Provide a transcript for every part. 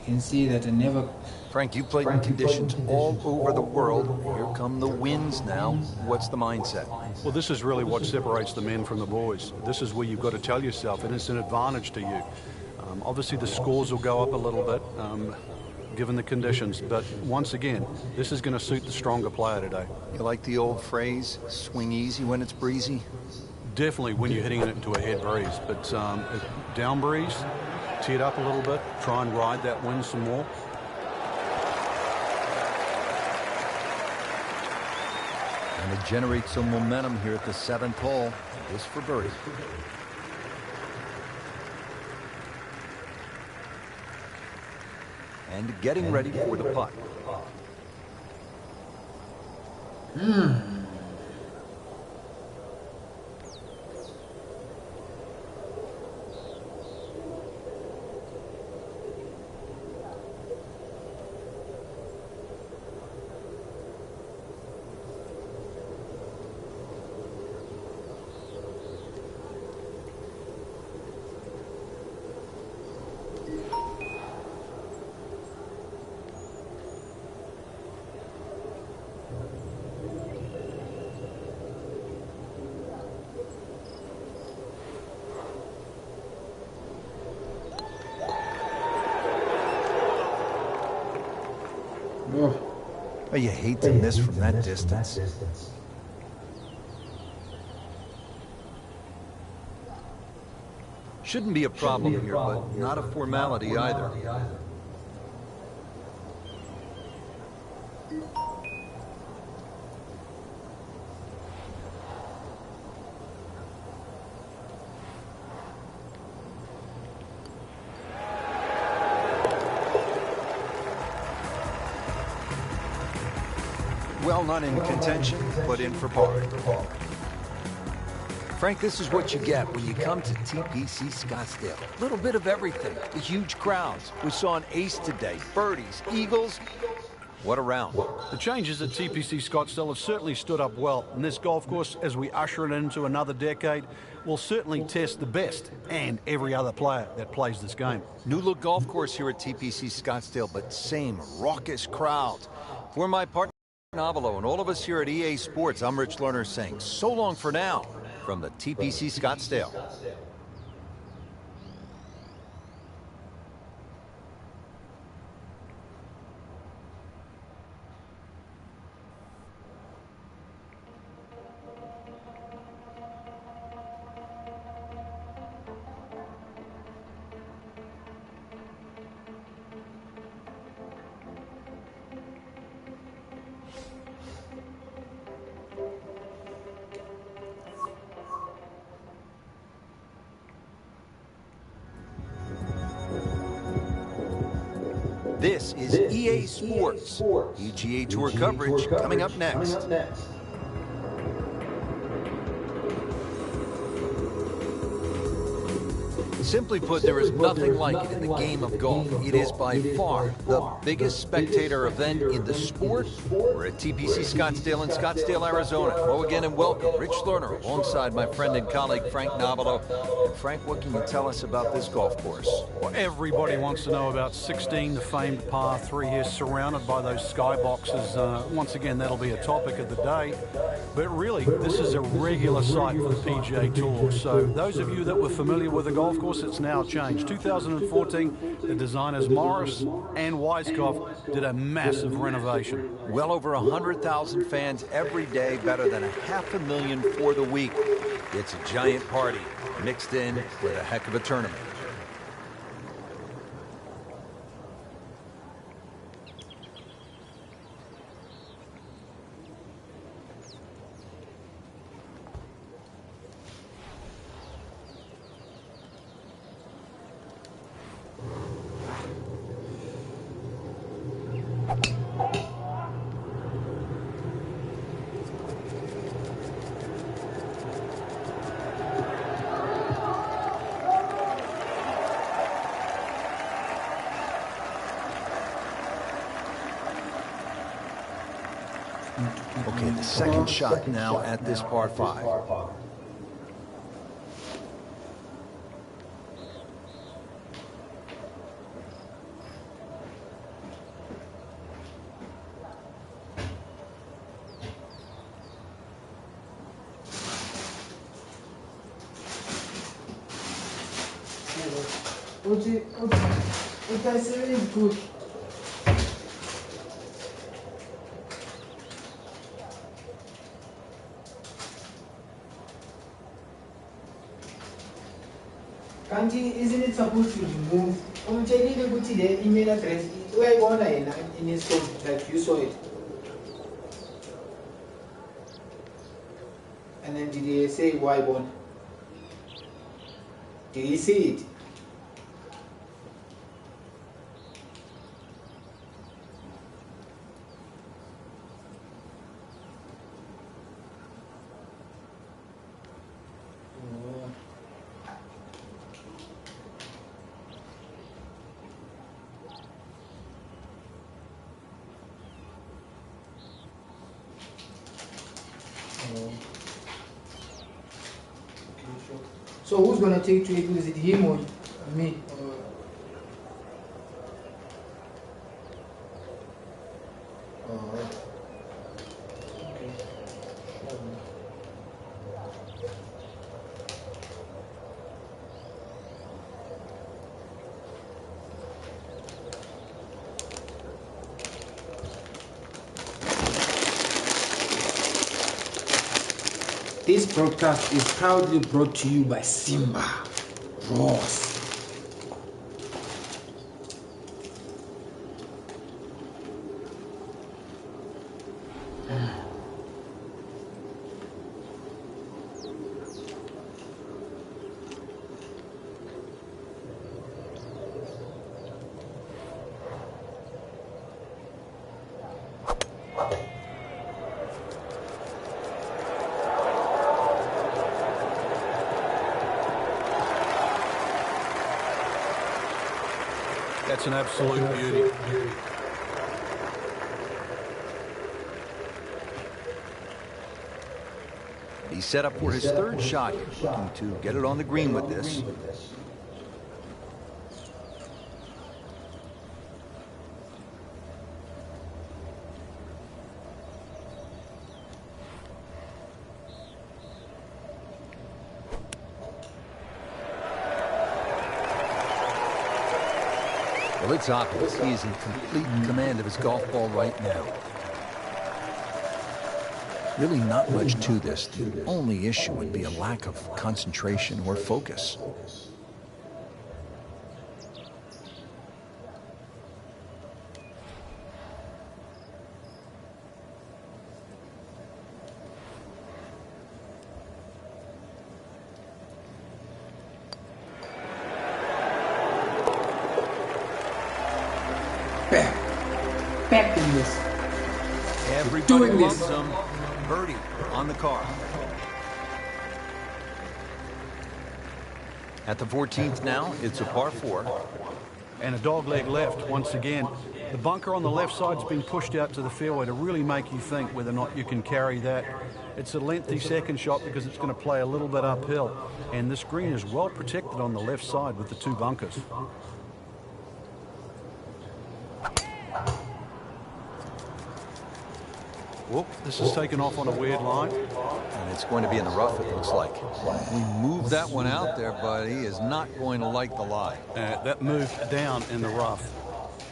You can see that I never... Frank, you played in conditions all over the world. Here come the winds now. What's the mindset? Well, this is really what separates the men from the boys. This is where you've got to tell yourself, and it's an advantage to you. Obviously, the scores will go up a little bit, given the conditions. But once again, this is going to suit the stronger player today. You like the old phrase, swing easy when it's breezy? Definitely when you're hitting it into a head breeze. But down breeze, tee it up a little bit, try and ride that wind some more. And to generate some momentum here at the 7th hole. This for birdie. And getting ready for the putt. Oh, you hate to miss from that distance. Shouldn't be a problem here, but not a formality either. Well, not in contention, but in for par. Frank, this is what you get when you come to TPC Scottsdale. A little bit of everything. The huge crowds. We saw an ace today. Birdies, eagles. What a round. The changes at TPC Scottsdale have certainly stood up well. And this golf course, as we usher it into another decade, will certainly test the best and every other player that plays this game. New look golf course here at TPC Scottsdale, but same raucous crowds. For my partner, Novelo, and all of us here at EA Sports, I'm Rich Lerner saying so long for now from the TPC Scottsdale. This is EA Sports. EGA Tour coverage coming up next. Simply put, there is nothing like it in the game of golf. It is by far the biggest spectator event in the sport. We're at TPC Scottsdale in Scottsdale, Arizona. Hello again and welcome. Rich Lerner alongside my friend and colleague Frank Novelo. And Frank, what can you tell us about this golf course? Well, everybody wants to know about 16, the famed par 3 here, surrounded by those skyboxes. Once again, that'll be a topic of the day. But really, this is a regular sight for the PGA Tour. So those of you that were familiar with the golf course, it's now changed. 2014, the designers Morris and Weiskopf did a massive renovation. Well over 100,000 fans every day, better than 500,000 for the week. It's a giant party mixed in with a heck of a tournament. Okay, the second shot now at this par 5. That's really good. Isn't it supposed to remove? The email address where online in his phone, like you saw it. And then did he say why born? Did he see it? So who's gonna take to it? Is it him or me? Okay. This broadcast is proudly brought to you by Simba Ross. That's an absolute beauty. He's set up for his third shot here, looking to get it on the green with this. Well, it's obvious he is in complete command of his golf ball right now. Really not much to this. The only issue would be a lack of concentration or focus. Back in this. Everybody loves him. Birdie on the car. At the 14th now, it's a par 4. And a dog leg left once again. The bunker on the left side's been pushed out to the fairway to really make you think whether or not you can carry that. It's a lengthy second shot because it's going to play a little bit uphill. And this green is well protected on the left side with the 2 bunkers. Whoop, this is taken off on a weird line. And it's going to be in the rough, it looks like. We moved that one out there, but he is not going to like the lie. That moved down in the rough.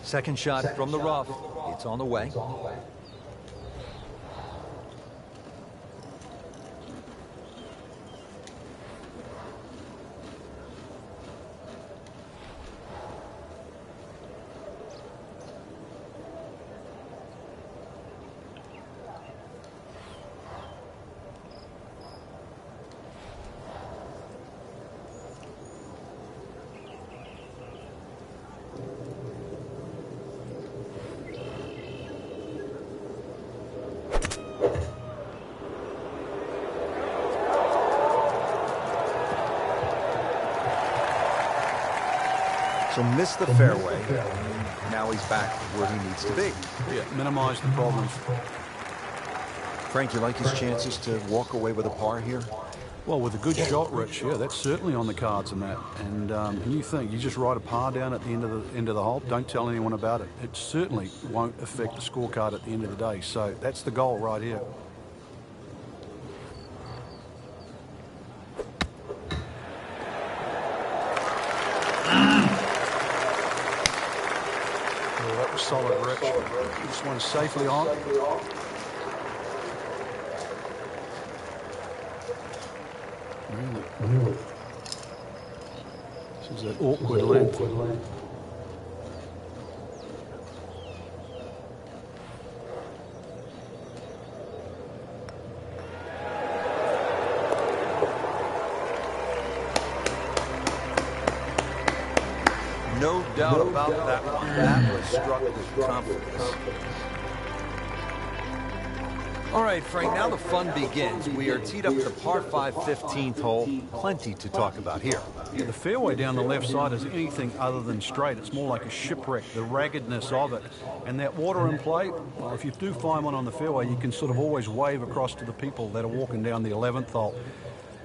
Second shot from the rough. It's on the way. So missed the fairway. Now he's back where he needs to be. Yeah, minimize the problems. Frank, you like his chances to walk away with a par here? Well, with a good shot, Rich, yeah, that's certainly on the cards in that. And you think you just write a par down at the end of the hole, don't tell anyone about it. It certainly won't affect the scorecard at the end of the day. So that's the goal right here. solid, Rich. This one's safely on. Really. This is that awkward length. No doubt about that one. That was struck with confidence. All right, Frank, now the fun begins. We are teed up at the par 5 15th hole. Plenty to talk about here. Yeah, the fairway down the left side is anything other than straight. It's more like a shipwreck, the raggedness of it. And that water in play, well, if you do find one on the fairway, you can sort of always wave across to the people that are walking down the 11th hole.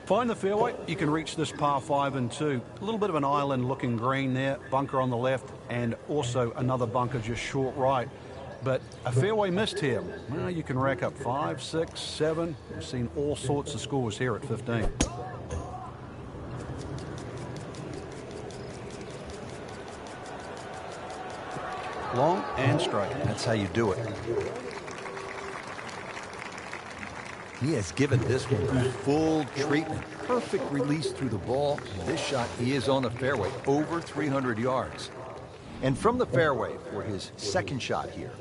Find the fairway, you can reach this par 5 and 2. A little bit of an island looking green there, bunker on the left, and also another bunker just short right. But a fairway missed here. Well, you can rack up 5, 6, 7. We've seen all sorts of scores here at 15. Long and straight. That's how you do it. He has given this one the full treatment. Perfect release through the ball. This shot, he is on the fairway, over 300 yards. And from the fairway for his second shot here.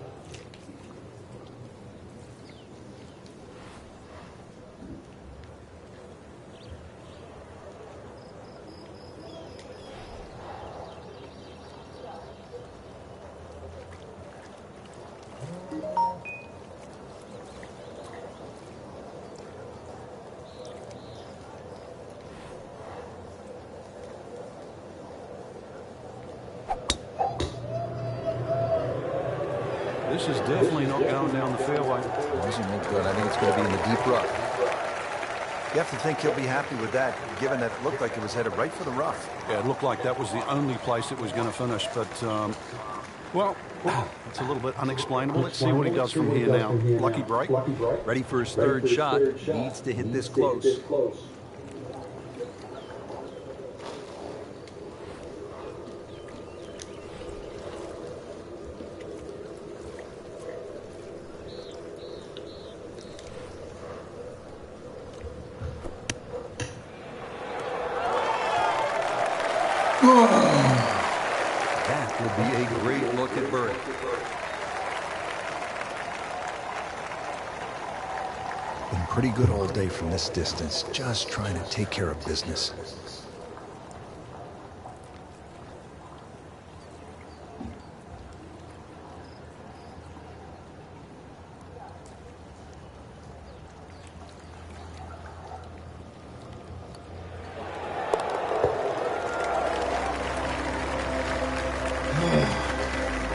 This is definitely not going down the fairway. Doesn't look good. I think it's going to be in the deep rough. You have to think he'll be happy with that, given that it looked like it was headed right for the rough. Yeah, it looked like that was the only place it was going to finish. But, well, it's a little bit unexplainable. Let's see what he does from here now. Lucky break. Ready for his third shot. Needs to hit this close. That would be a great look at birdie. Been pretty good all day from this distance, just trying to take care of business.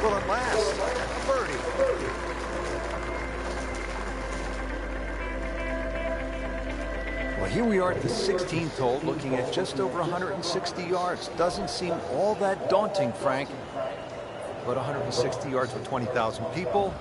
Well, at last, birdie. Well, here we are at the 16th hole, looking at just over 160 yards. Doesn't seem all that daunting, Frank. But 160 yards with 20,000 people,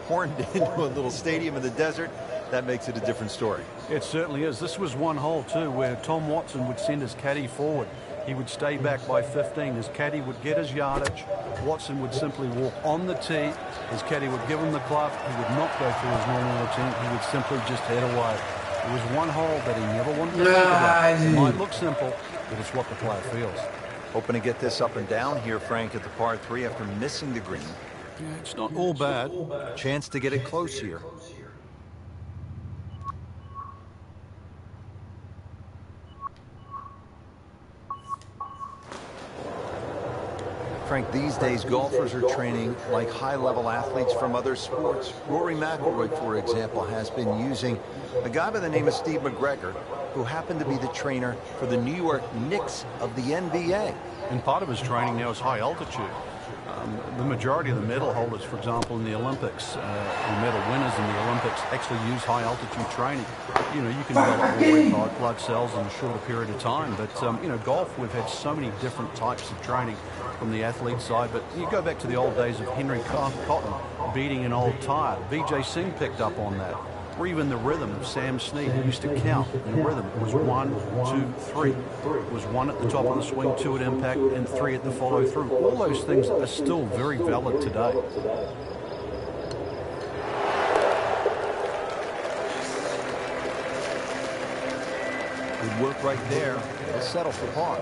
horned into a little stadium in the desert, that makes it a different story. It certainly is. This was one hole, too, where Tom Watson would send his caddy forward. He would stay back by 15. His caddy would get his yardage. Watson would simply walk on the tee. His caddy would give him the club. He would not go through his normal routine. He would simply just head away. It was one hole that he never wanted to think about. It might look simple, but it's what the player feels. Hoping to get this up and down here, Frank, at the par 3 after missing the green. Yeah, it's not all bad. Chance to get it close here. Frank, these days golfers are training like high-level athletes from other sports. Rory McIlroy, for example, has been using a guy by the name of Steve McGregor, who happened to be the trainer for the New York Knicks of the NBA. And part of his training now is high altitude. The majority of the medal holders, for example, in the Olympics, the medal winners in the Olympics actually use high altitude training. You know, you can develop more red blood cells in a shorter period of time. But, you know, golf, we've had so many different types of training from the athlete side. But you go back to the old days of Henry Cotton beating an old tire. Vijay Singh picked up on that. or even the rhythm of Sam Snead. He used to count in the rhythm. It was 1, 2, 3. It was 1 at the top of the swing, 2 at impact, and 3 at the follow through. All those things are still very valid today. Good work right there. He'll settle for par.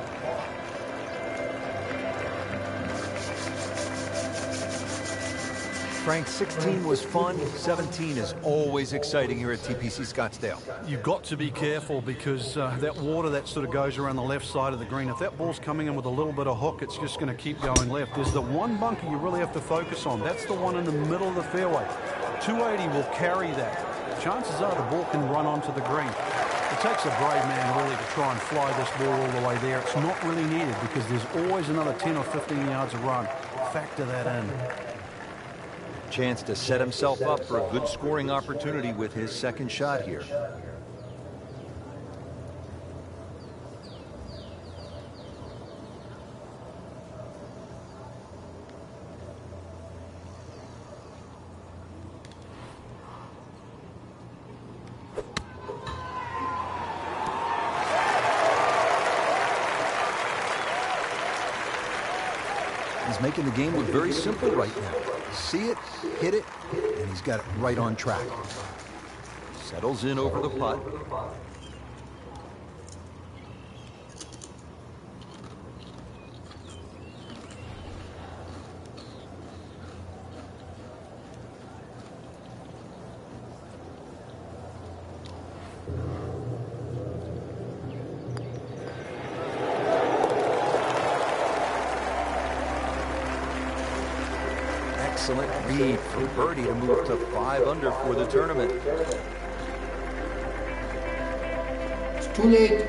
Frank, 16 was fun. 17 is always exciting here at TPC Scottsdale. You've got to be careful because that water that sort of goes around the left side of the green, if that ball's coming in with a little bit of hook, it's just going to keep going left. There's the one bunker you really have to focus on. That's the one in the middle of the fairway. 280 will carry that. Chances are the ball can run onto the green. It takes a brave man really to try and fly this ball all the way there. It's not really needed because there's always another 10 or 15 yards of run. Factor that in. Chance to set himself up for a good scoring opportunity with his second shot here. He's making the game look very simple right now. See it, hit it, and he's got it right on track. Settles in over the putt. Excellent lead for birdie to move to 5 under for the tournament. It's too late.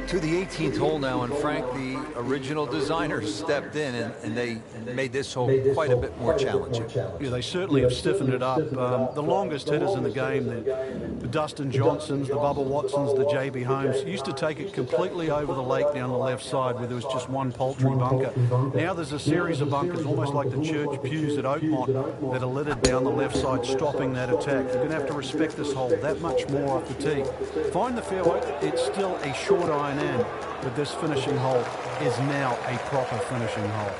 To the 18th hole now, and Frank, the original designers stepped in and they made this hole quite a bit more challenging. Yeah, they certainly have stiffened it up. The longest hitters in the game, the Dustin Johnsons, the Bubba Watsons, the J.B. Holmes, used to take it completely over the lake down the left side where there was just one paltry bunker. Now there's a series of bunkers, almost like the church pews at Oakmont, that are littered down the left side, stopping that attack. You're going to have to respect this hole that much more off the tee. Find the fairway. It's still a short iron in, but this finishing hole is now a proper finishing hole.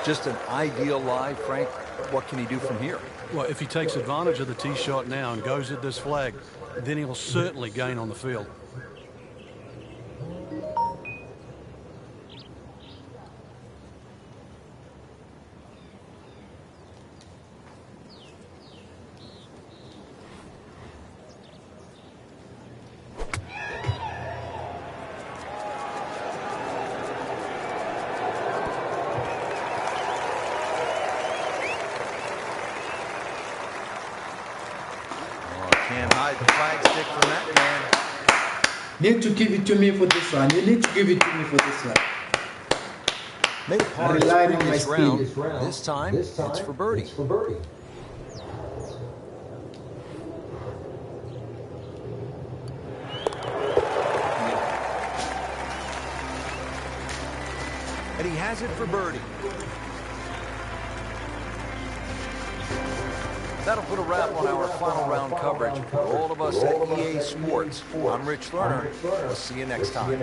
Just an ideal lie, Frank. What can he do from here? Well, if he takes advantage of the tee shot now and goes at this flag, then he will certainly gain on the field. Can't hide the flagstick from that man. Need to give it to me for this one. You need to give it to me for this one. Made a par in the previous round. This time, it's for birdie. And he has it for birdie. That'll put a wrap on our final round coverage. For all of us at EA Sports, I'm Rich Lerner. We'll see you next time.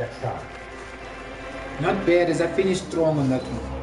Not bad, as I finished strong on that one.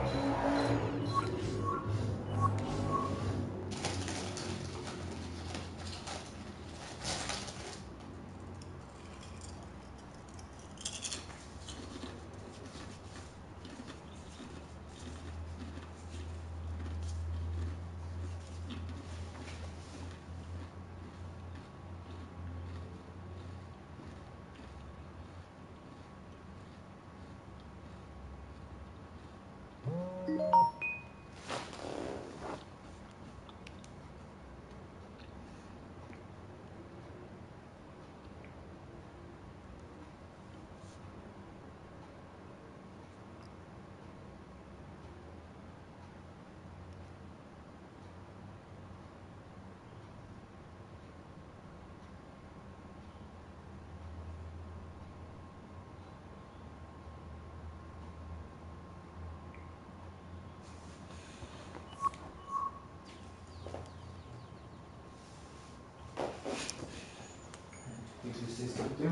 system. Okay?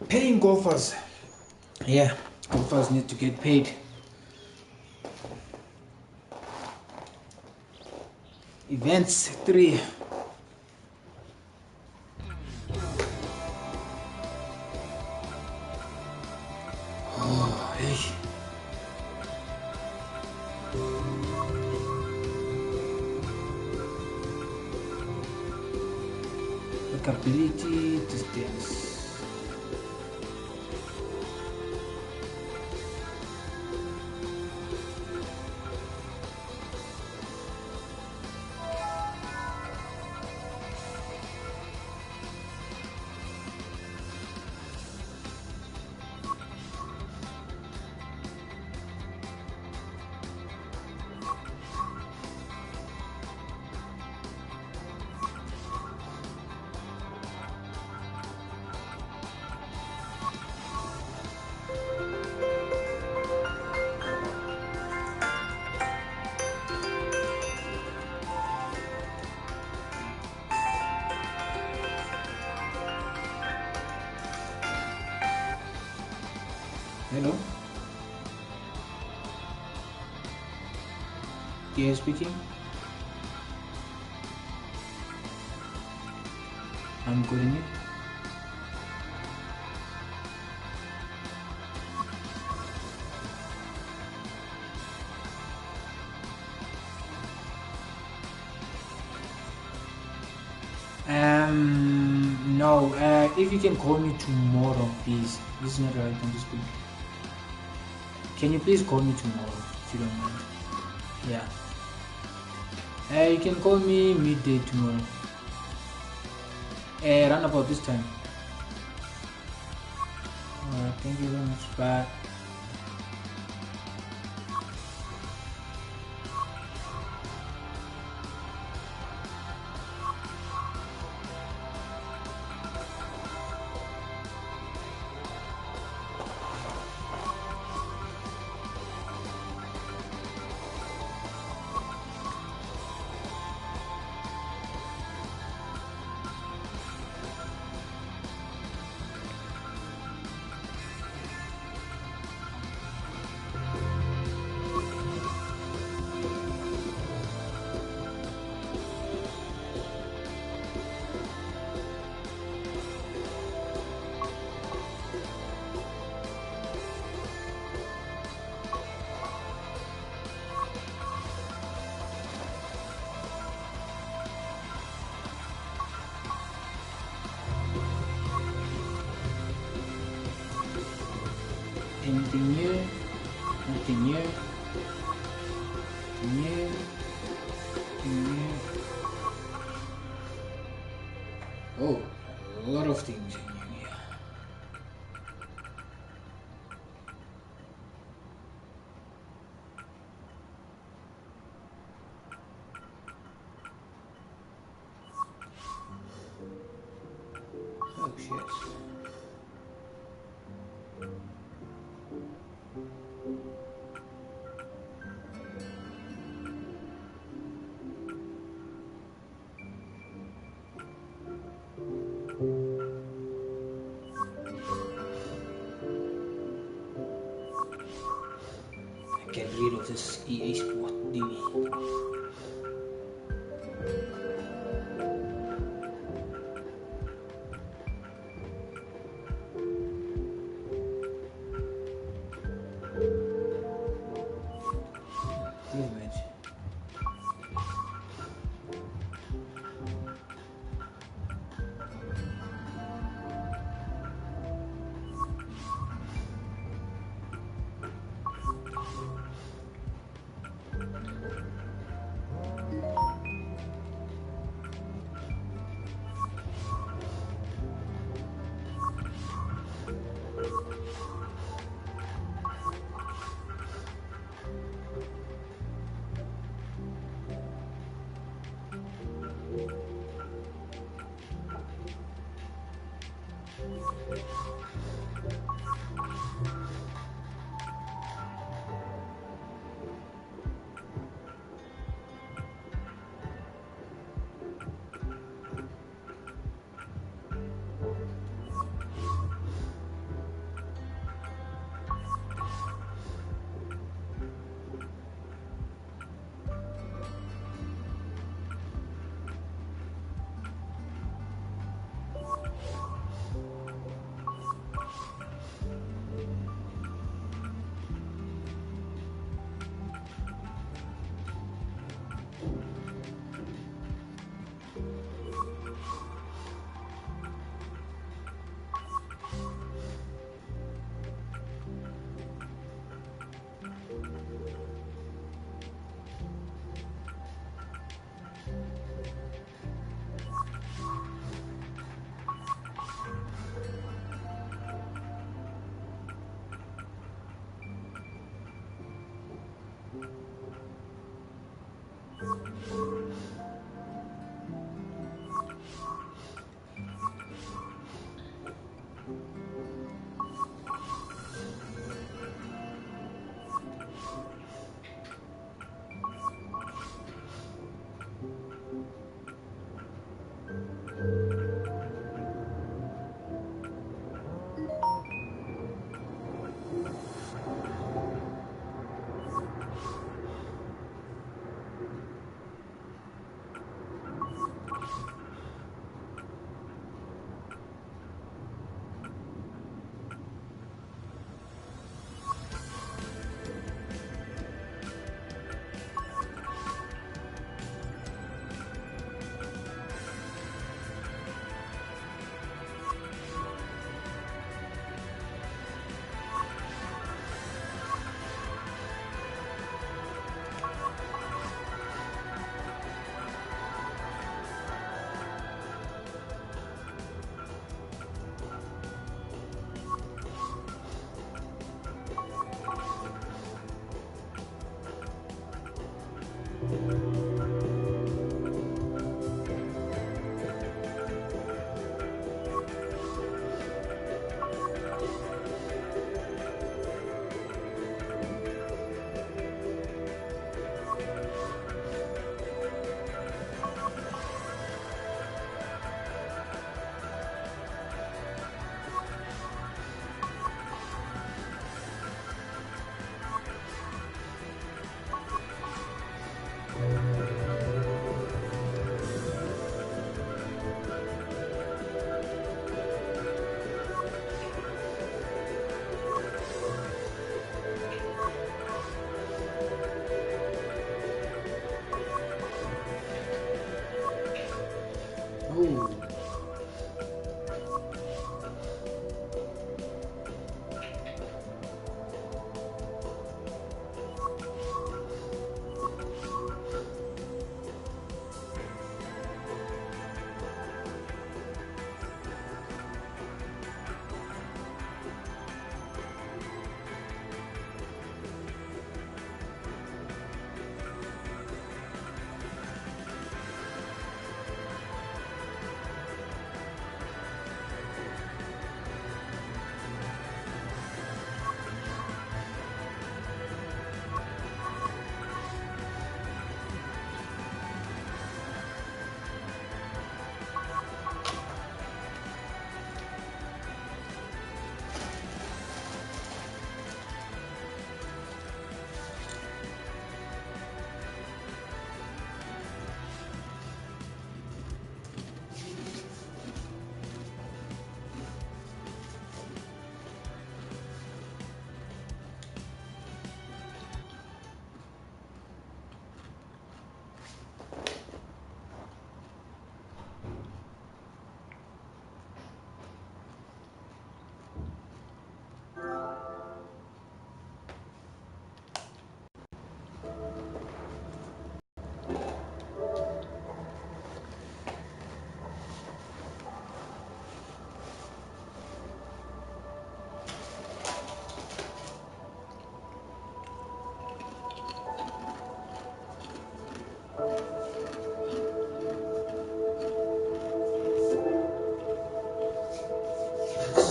Paying golfers. Yeah, golfers need to get paid. Events 3. Oh, hey. Workability distance. Hello? Yes, speaking. I'm good in it. No, if you can call me tomorrow, please. This is not the right time to speak. Can you please call me tomorrow, if you don't mind? Yeah. You can call me midday tomorrow. Around about this time. Alright, thank you very much. Bye. Anything new? Nothing new. New. New. Oh, a lot of things in here. Oh shit. Get rid of this EA Sport TV.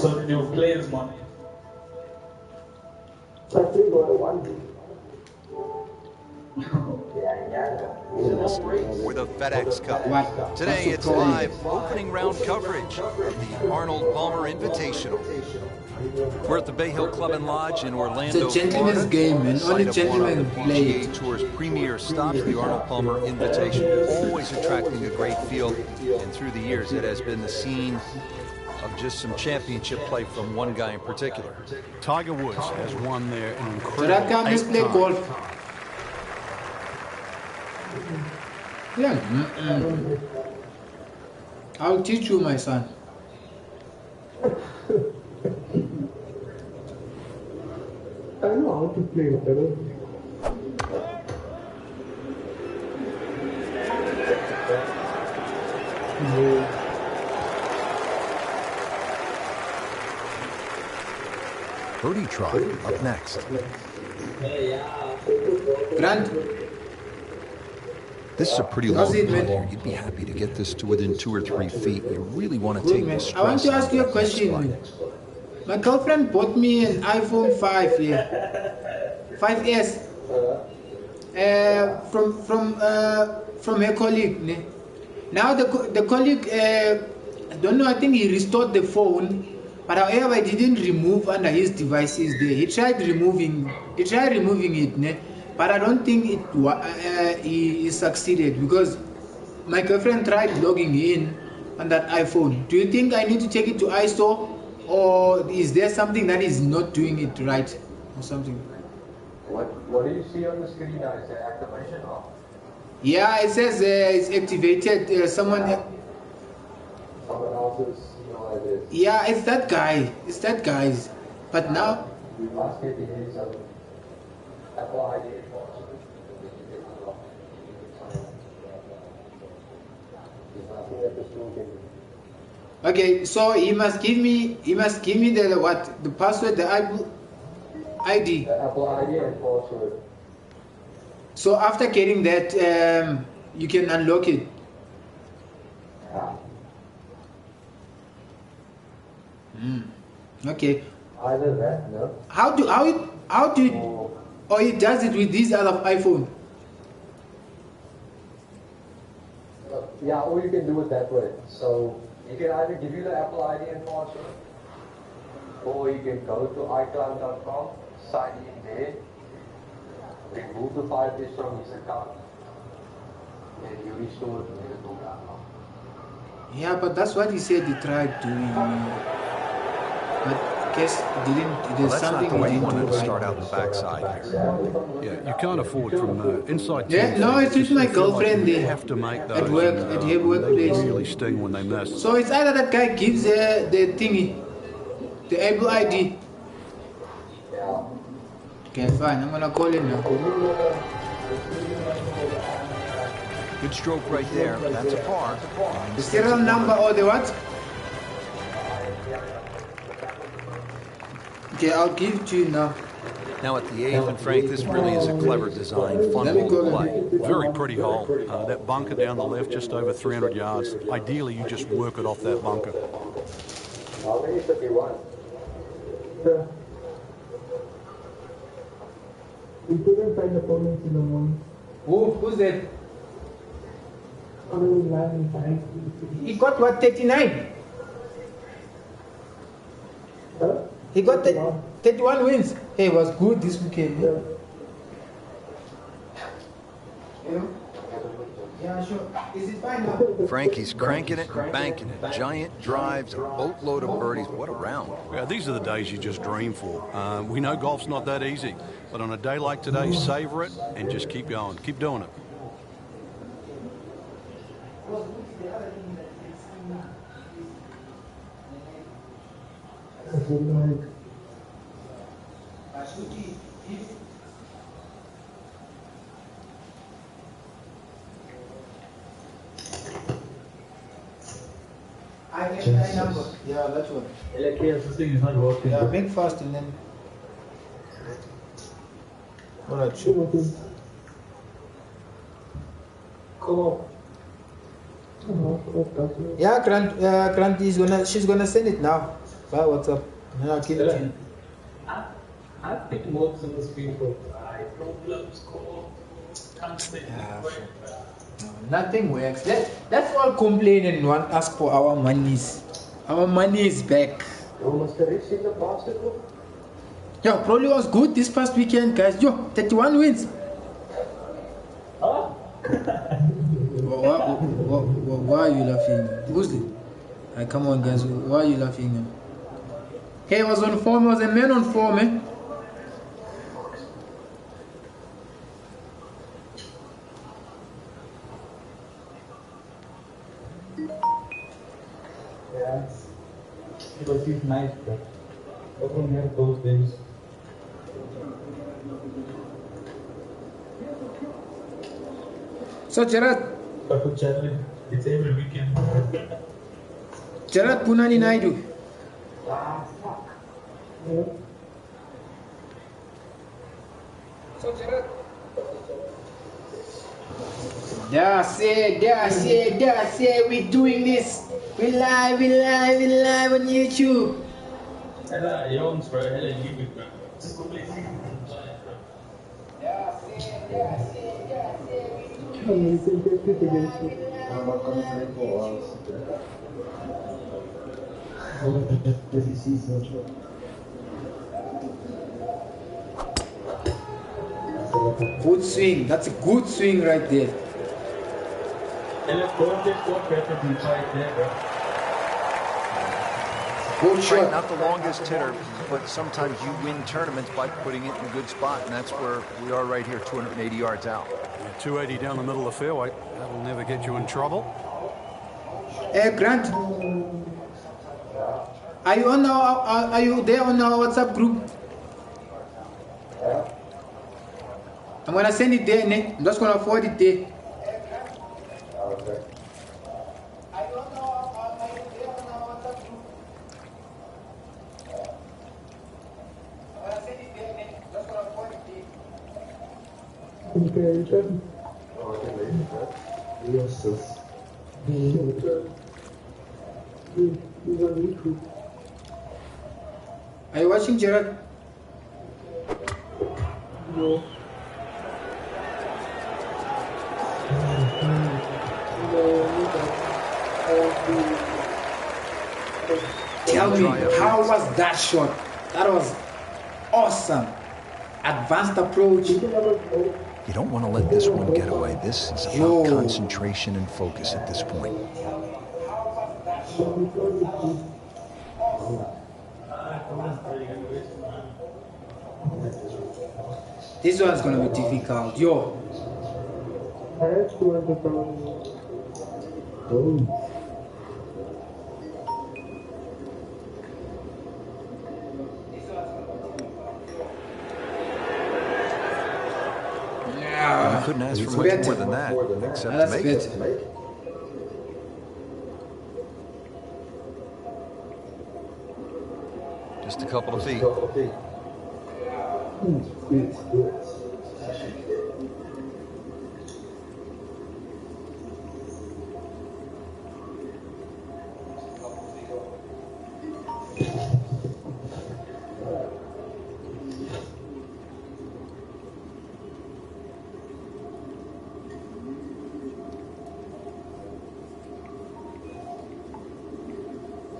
So new players, man. For the FedEx Cup. What? Today it's live opening round coverage of the Arnold Palmer Invitational. We're at the Bay Hill Club and Lodge in Orlando, It's a gentleman's Florida, game, man. site Only of one of gentlemen the play PGA it. Tour's premier stops, the Arnold Palmer Invitational, always attracting a great field. And through the years, it has been the scene of just some championship play from one guy in particular. Tiger Woods has won there an incredible So that can just 8 play times. golf. Yeah. I'll teach you, my son. I know how to play better. Birdie Trot up next. Grant, This is a pretty That's long it, man. putt here. You'd be happy to get this to within 2 or 3 feet. You really want to good take man. the stress I want to out ask of you a that next question. putt. My girlfriend bought me an iPhone 5 here, 5S, from her colleague. Ne? Now the colleague, I don't know. I think he restored the phone, but however, he didn't remove under his devices there. He tried removing it, ne? But I don't think he succeeded because my girlfriend tried logging in on that iPhone. Do you think I need to take it to iStore, or is there something that is not doing it right, or something? What do you see on the screen now? Is there activation off? Yeah, it says it's activated. Someone else's email address. Yeah, it's that guy. It's that guy's. But now, You must get his Apple ID. okay, so he must give me the what? The password, the ID. The Apple ID and password. So after getting that, you can unlock it. Okay. Either that, no? How do you, or he does it with this other iPhone? Yeah, or you can do it that way. So you can either give you the Apple ID and password, or you can go to iCloud.com, sign in there, remove the 5 from his account, and you restore it and it will download. Yeah, but that's what he said he tried doing. But I guess he didn't. Well, There's that's not something the way he you didn't wanted do to right. start out the backside here. Yeah, you can't afford from inside. Yeah, 10 no, feet, it's with my you feel like girlfriend you there. have to make At those, work, and, at her they workplace. really sting when they miss. So it's either that guy gives the thingy, the Apple ID. Okay, fine. I'm gonna call him now. Good stroke right there. That's a par. The serial number or the what? Okay, I'll give it to you now. Now at the 8th, and Frank, this really is a clever design, fun Let me hole go to then. play. Very pretty hole. That bunker down the left, just over 300 yards. Ideally, you just work it off that bunker. How many should you want? We couldn't find the opponents in the morning. Who's that? Only 9 He got what, 39? Huh? He got 31 wins. Hey, it was good this weekend. Yeah, yeah sure. Is it fine now? Frankie's cranking it and banking it. Giant drives, a boatload of birdies. What a round. Yeah, these are the days you just dream for. We know golf's not that easy, but on a day like today, savor it and just keep going. Keep doing it. I get my number. Yeah, that's one. LK assisting is not working. Yeah, make fast and then. Alright, sure. Come on. Yeah, Grant, she's gonna send it now. Bye, what's up? No, I'll give it to you. I think most of those people problems called Yeah, sure. No, nothing works. Let's all complain and want ask for our monies. Our money is back. You must have seen the basketball. Yo, probably was good this past weekend, guys. Yo, 31 wins. Huh? Why are you laughing? Who's come on, guys. Why are you laughing? Hey, was on form. Was a man on form, eh? Yeah, because he's nice, but I don't have those days. So, Gerard, But for Charlie, it's every weekend. Gerard Punani Naidu. So, Gerard. That's it, we're doing this. We live on YouTube. Hela Jones, bro. Hela you, bro. Just go play. You can take it against you. I'm not going to play for us. This is season. Good swing. That's a good swing right there. And let's go and take what better than fight there, bro. Good Right, shot. not the longest hitter, but sometimes you win tournaments by putting it in a good spot, and that's where we are right here, 280 yards out. 280 down the middle of the fairway. That'll never get you in trouble. Hey, Grant. Are you on are you there on our WhatsApp group? I'm gonna send it there, ne? I'm just gonna forward it there. Okay. Compare it. Oh, I can leave that. Yes, sis. He's on YouTube. Are you watching, Gerard? No. Tell me, how was that shot? That was awesome. Advanced approach. You don't want to let this one get away. This is Yo. about concentration and focus at this point. This one's gonna be difficult. Yo. I had 200,000. Oh. You Yeah. couldn't ask for It's much better. more than that, except to That's make it. better. Just a couple of feet.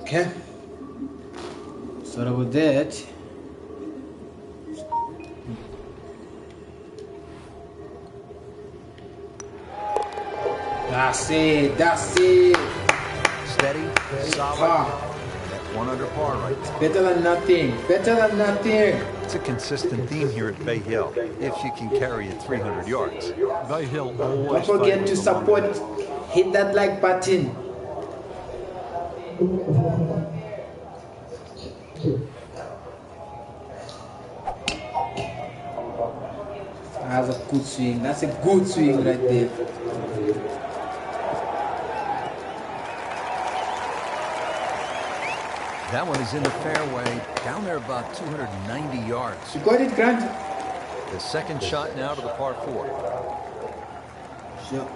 Okay. Sorry about that. That's it. That's it. Steady, solid. Ah, That one under par right there. better than nothing. Better than nothing. It's a consistent theme here at Bay Hill, if you can carry it 300 yards. Bay Hill Don't always forget favours to the long support. Hit that like button. That's a good swing. That's a good swing right there. That one is in the fairway, down there about 290 yards. You got it, Grant? The second shot now to the par 4. Sure.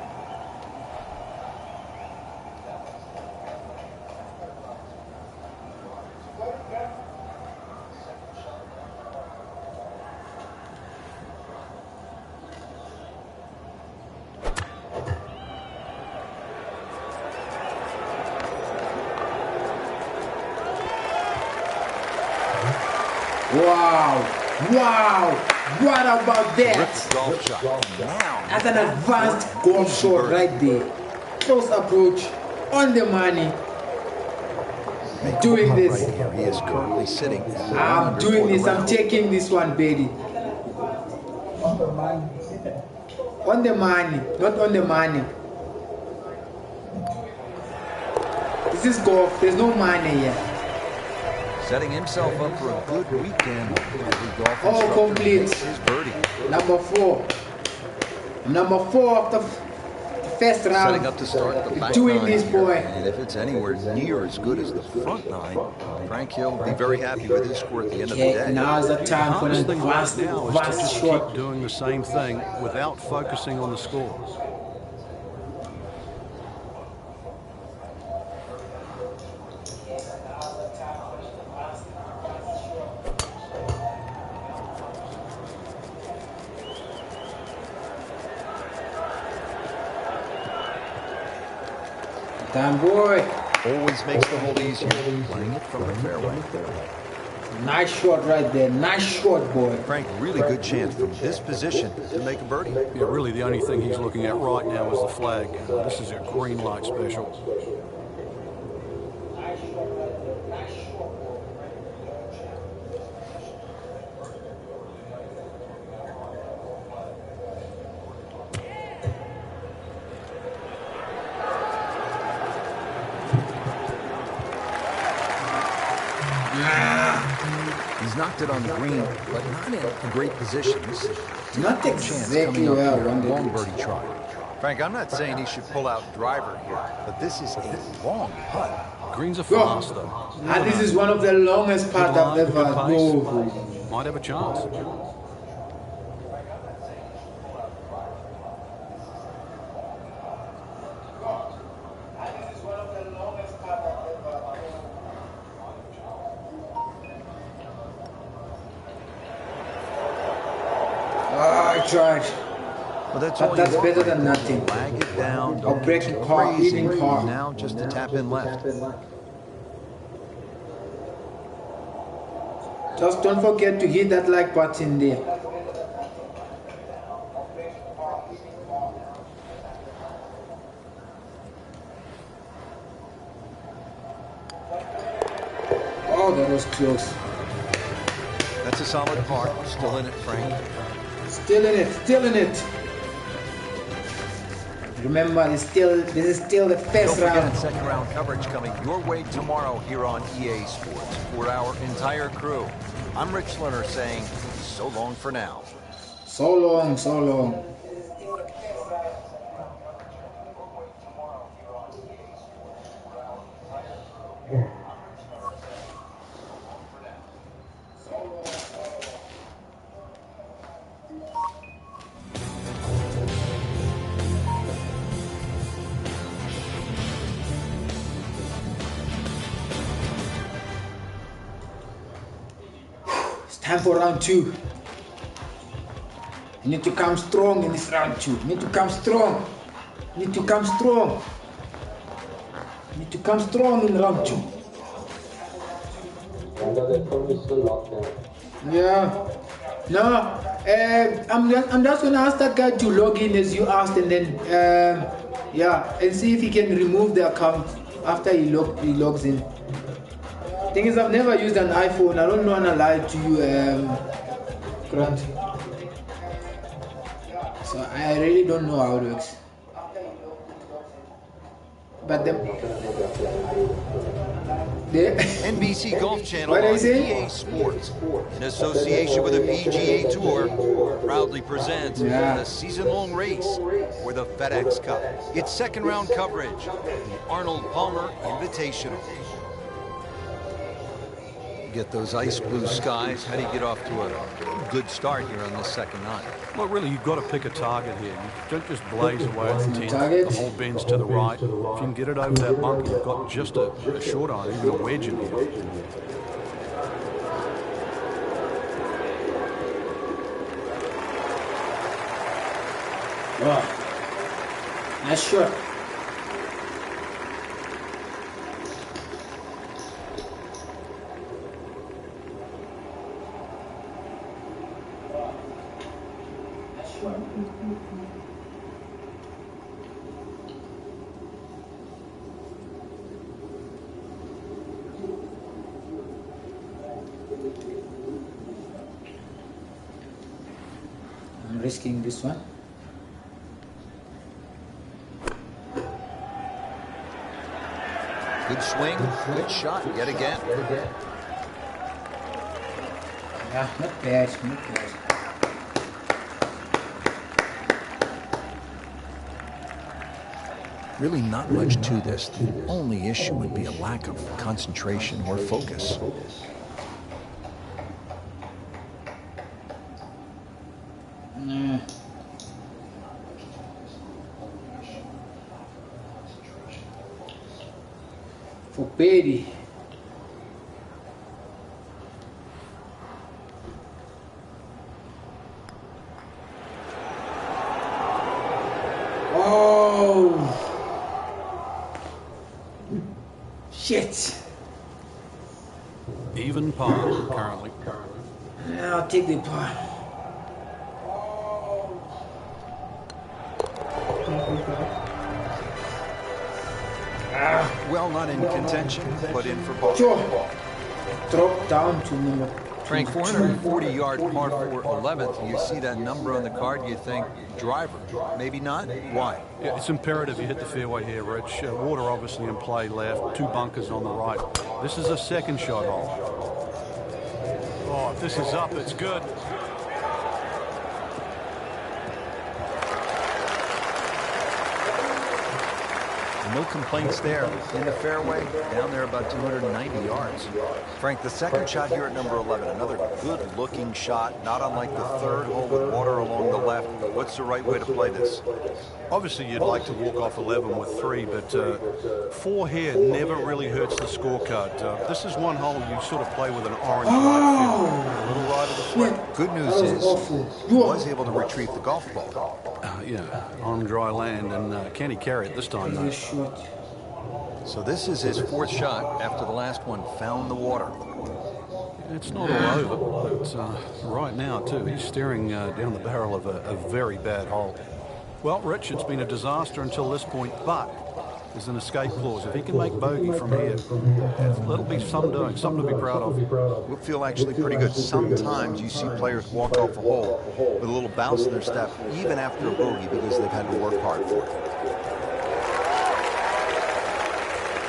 Wow. Wow. What about that? Golf shot. Now, That's an advanced golf shot right there. Close approach. On the money. Doing this. right here, he is currently sitting. I'm doing this. I'm taking this one, baby. On the money, not on the money. This is golf. There's no money here. Setting himself up for a good weekend. All complete. His birdie. Number 4. Number 4 of the first round. Setting up to start the back doing nine this, here. boy. And if it's anywhere near as good as the front 9, Frank Hill will be very happy with his score at the end of the Okay, day. now's the time for an Hardest thing right advanced, now is to advanced just shot. keep doing the same thing without focusing on the score. Damn boy. Always makes the hole easier, playing it from the fairway. Nice shot right there. Nice shot, boy. Frank, really good chance from this position to make a birdie. Yeah, really the only thing he's looking at right now is the flag. This is a green light special. He's knocked it on the green, but not in a great position. This is Not a chance exactly coming up where I here on a wanted long it. birdie try. Frank, I'm not saying he should pull out driver here, but this is a long putt. Greens are fast though. And this is one of the longest Good part I've line, ever good pace. moved. Might have a chance. I tried. Well, that's But all that's you want better right than there. nothing. Lag it down. Or Don't break get it too par, crazy. even par. Now just to tap in left. Just don't forget to hit that like button there. Oh, that was close. That's a solid par. Still in it, Frank. Still in it, still in it. Remember, this is still the Don't first forget round. second round coverage coming your way tomorrow here on EA Sports. For our entire crew, I'm Rich Lerner saying so long for now. So long, so long. It's time for round 2. You need to come strong in this round 2. You need to come strong. You need to come strong. You need to come strong in round 2. Another phone is still locked down. Yeah. No. I'm just gonna ask that guy to log in as you asked, and then yeah, and see if he can remove the account after he logs in. Thing is, I've never used an iPhone. I don't wanna lie to you, Grant. So I really don't know how it works. But the NBC Golf Channel What did I on say? EA Sports, in association with the PGA Tour, proudly presents the season-long race for the FedEx Cup. It's second round coverage of the Arnold Palmer Invitational. Get those ice blue skies. How do you get off to a good start here on this second nine? Well, really, you've got to pick a target here. You don't just blaze away at the 10th. Target. The hole bends to the right. If you can get it over that bump, you've got just a short iron, even a wedge in here. Oh, nice shot. I'm risking this one. Good swing, good shot yet again. Yeah, not bad, not bad. Really not much to this. The only issue would be a lack of concentration or focus. For Perry. Oh shit. Even par currently. Yeah, I'll take the par. Well, not in contention, but in for bogey. Sure. Drop down to number. Frank, 440-yard par 4 11th. You see that number on the card, you think driver. Maybe not. Why? Yeah, it's imperative you hit the fairway here, Rich. Water obviously in play left, 2 bunkers on the right. This is a second shot hole. Oh, if this is up, it's good. No complaints there. In the fairway, down there about 290 yards. Frank, the second shot here at number 11, another good-looking shot, not unlike the third hole with water along the left. What's the right way to play this? Obviously, you'd like to walk off 11 with 3, but 4 here never really hurts the scorecard. This is one hole you sort of play with an orange-white field. A little right of the slip. Good news is he was able to retrieve the golf ball. Yeah, on dry land, and can he carry it this time? So this is his 4th shot after the last one found the water. It's not all over, but right now, too, he's staring down the barrel of a very bad hole. Well, Rich, it's been a disaster until this point, but there's an escape clause. If he can make bogey from here, that'll be something to be proud of. We'll feel actually pretty good. Sometimes you see players walk off a hole with a little bounce in their step, even after a bogey, because they've had to work hard for it.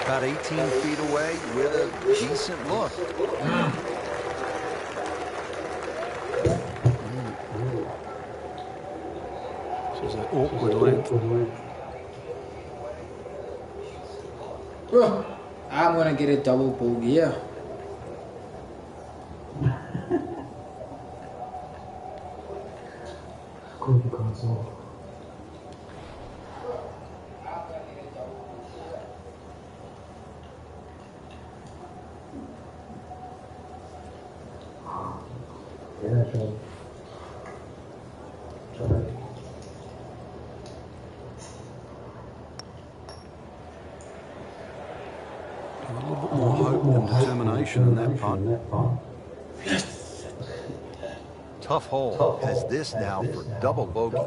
About 18 feet away with a decent look. This is an awkward length. Oh, I'm gonna get a double bogey, yeah. A little bit more hope and determination in that putt. Tough hole. Has this now for double bogey.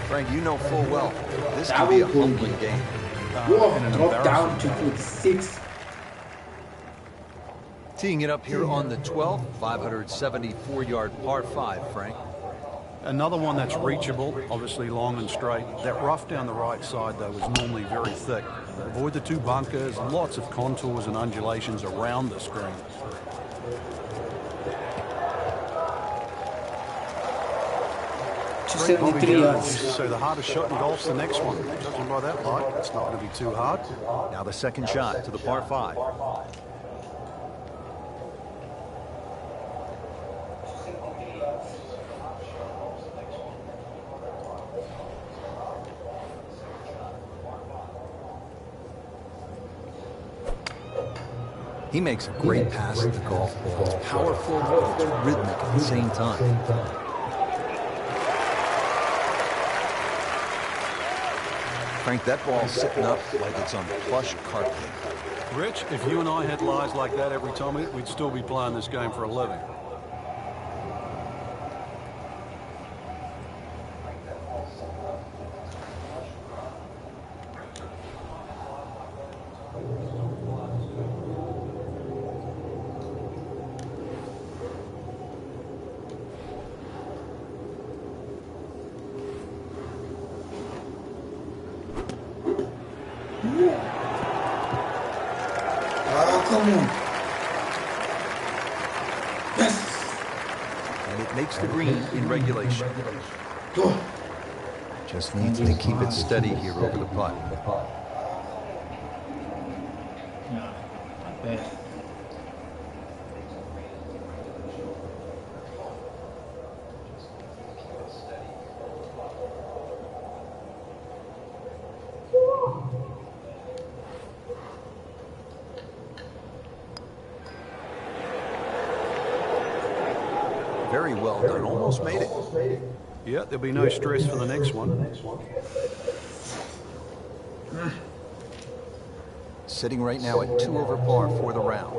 Frank, you know full well this could be a humbling game. Whoa, drop down to 46. Teeing it up here on the 12th, 574-yard par 5, Frank. Another one that's reachable, obviously long and straight. That rough down the right side, though, is normally very thick. Avoid the 2 bunkers, lots of contours and undulations around the screen. So the hardest shot in golf's the next one. Judging by that light, it's not going to be too hard. Now the second shot to the par 5. He makes a great pass at the golf ball. It's powerful, but it's rhythmic at the same time. Frank, that ball's sitting up like it's on plush carpet. Rich, if you and I had lies like that every time, we'd still be playing this game for a living. Oh, come on. Yes. And it makes the green in regulation. Oh. Just needs to keep it steady here over the putt. No, not bad. Very well done. Almost made it. Yeah, there'll be no stress for the next one. Sitting right now at 2 over par for the round.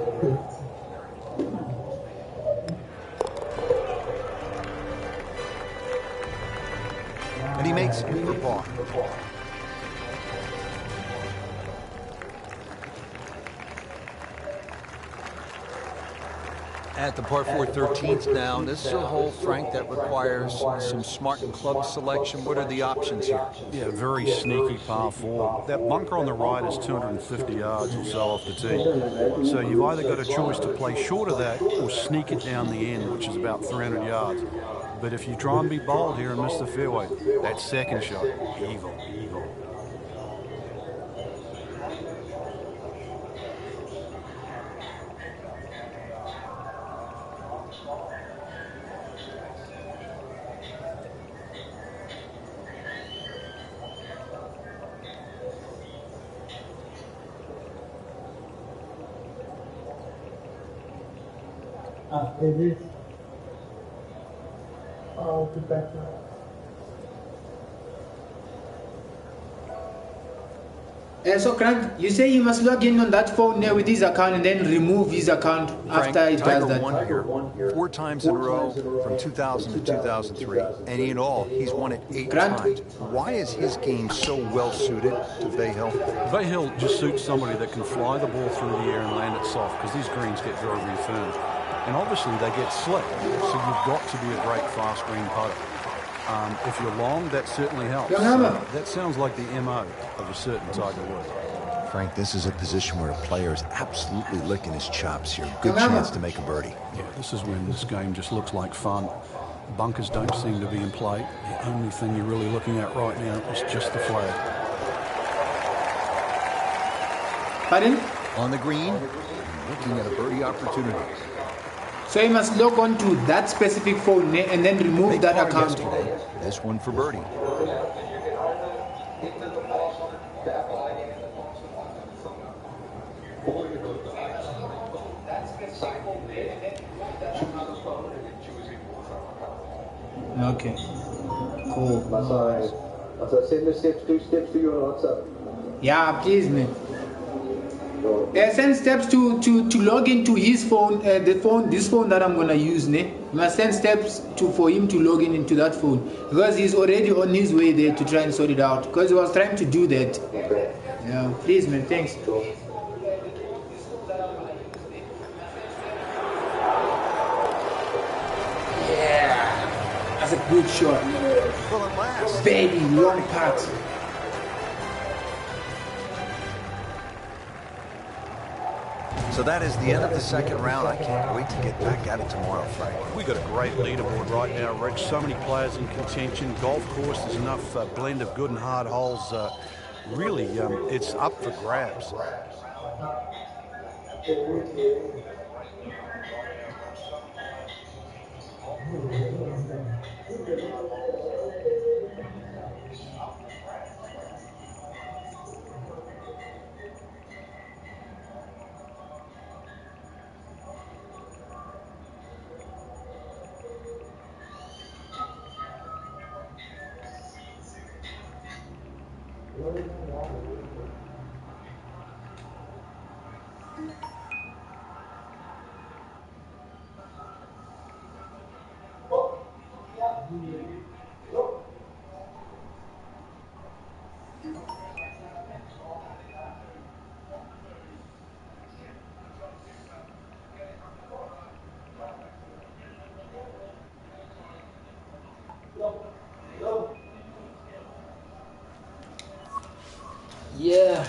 And he makes it for par. At the par 4 13th now, this is a hole, Frank, that requires some smart club selection. What are the options here? Yeah, very sneaky par 4. That bunker on the right is 250 yards or so off the tee. So you've either got a choice to play short of that or sneak it down the end, which is about 300 yards. But if you try and be bold here and miss the fairway, that second shot, evil. It is. I'll be back now. So Grant, you say he must log in on that phone there with his account and then remove his account Frank, after he Tiger does that. won here 4 times in a row from 2000 to 2003, and in all, he's won it 8 Grant? times. Why is his game so well suited to Vahil? Vahil just suits somebody that can fly the ball through the air and land it soft, because these greens get very, very firm. And obviously they get slick, so you've got to be a great fast green putter. If you're long, that certainly helps. That sounds like the MO of a certain Tiger Woods. Frank, this is a position where a player is absolutely licking his chops here. Good chance to make a birdie. Yeah, this is when this game just looks like fun. Bunkers don't seem to be in play. The only thing you're really looking at right now is just the flag. Pardon? On the green, looking at a birdie opportunity. So he must log on to that specific phone and then remove Big that par account. yesterday. This one for birdie. Okay. Cool. Must I send the steps to you on WhatsApp? Yeah, please, man. Send steps to log into his phone, this phone that I'm gonna use, ne? You must send steps for him to log in into that phone because he's already on his way there to try and sort it out because he was trying to do that. Okay. Yeah, please, man. Thanks. Yeah, that's a good shot. Well, at last. Very long putt. So that is the end of the second round. I can't wait to get back at it tomorrow, Frank. We've got a great leaderboard right now, Rich. So many players in contention. Golf course, there's enough blend of good and hard holes. Really, it's up for grabs. Yeah.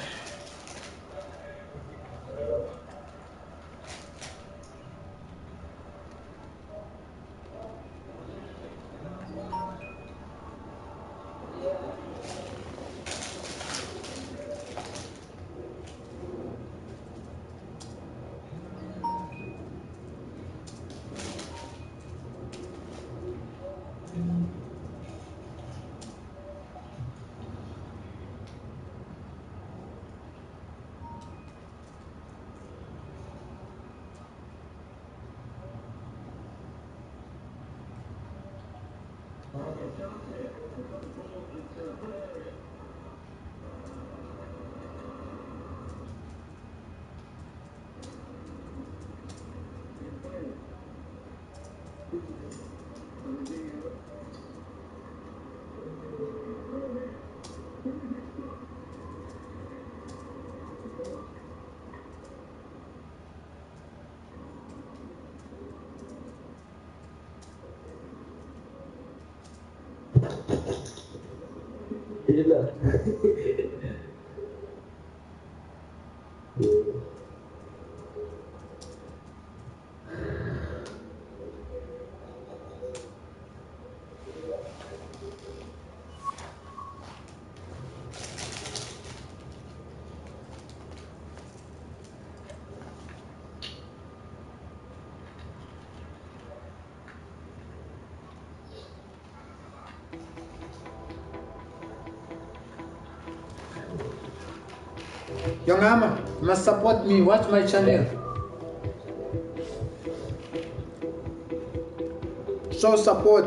Gila. Young Ama, you must support me. Watch my channel. Show support.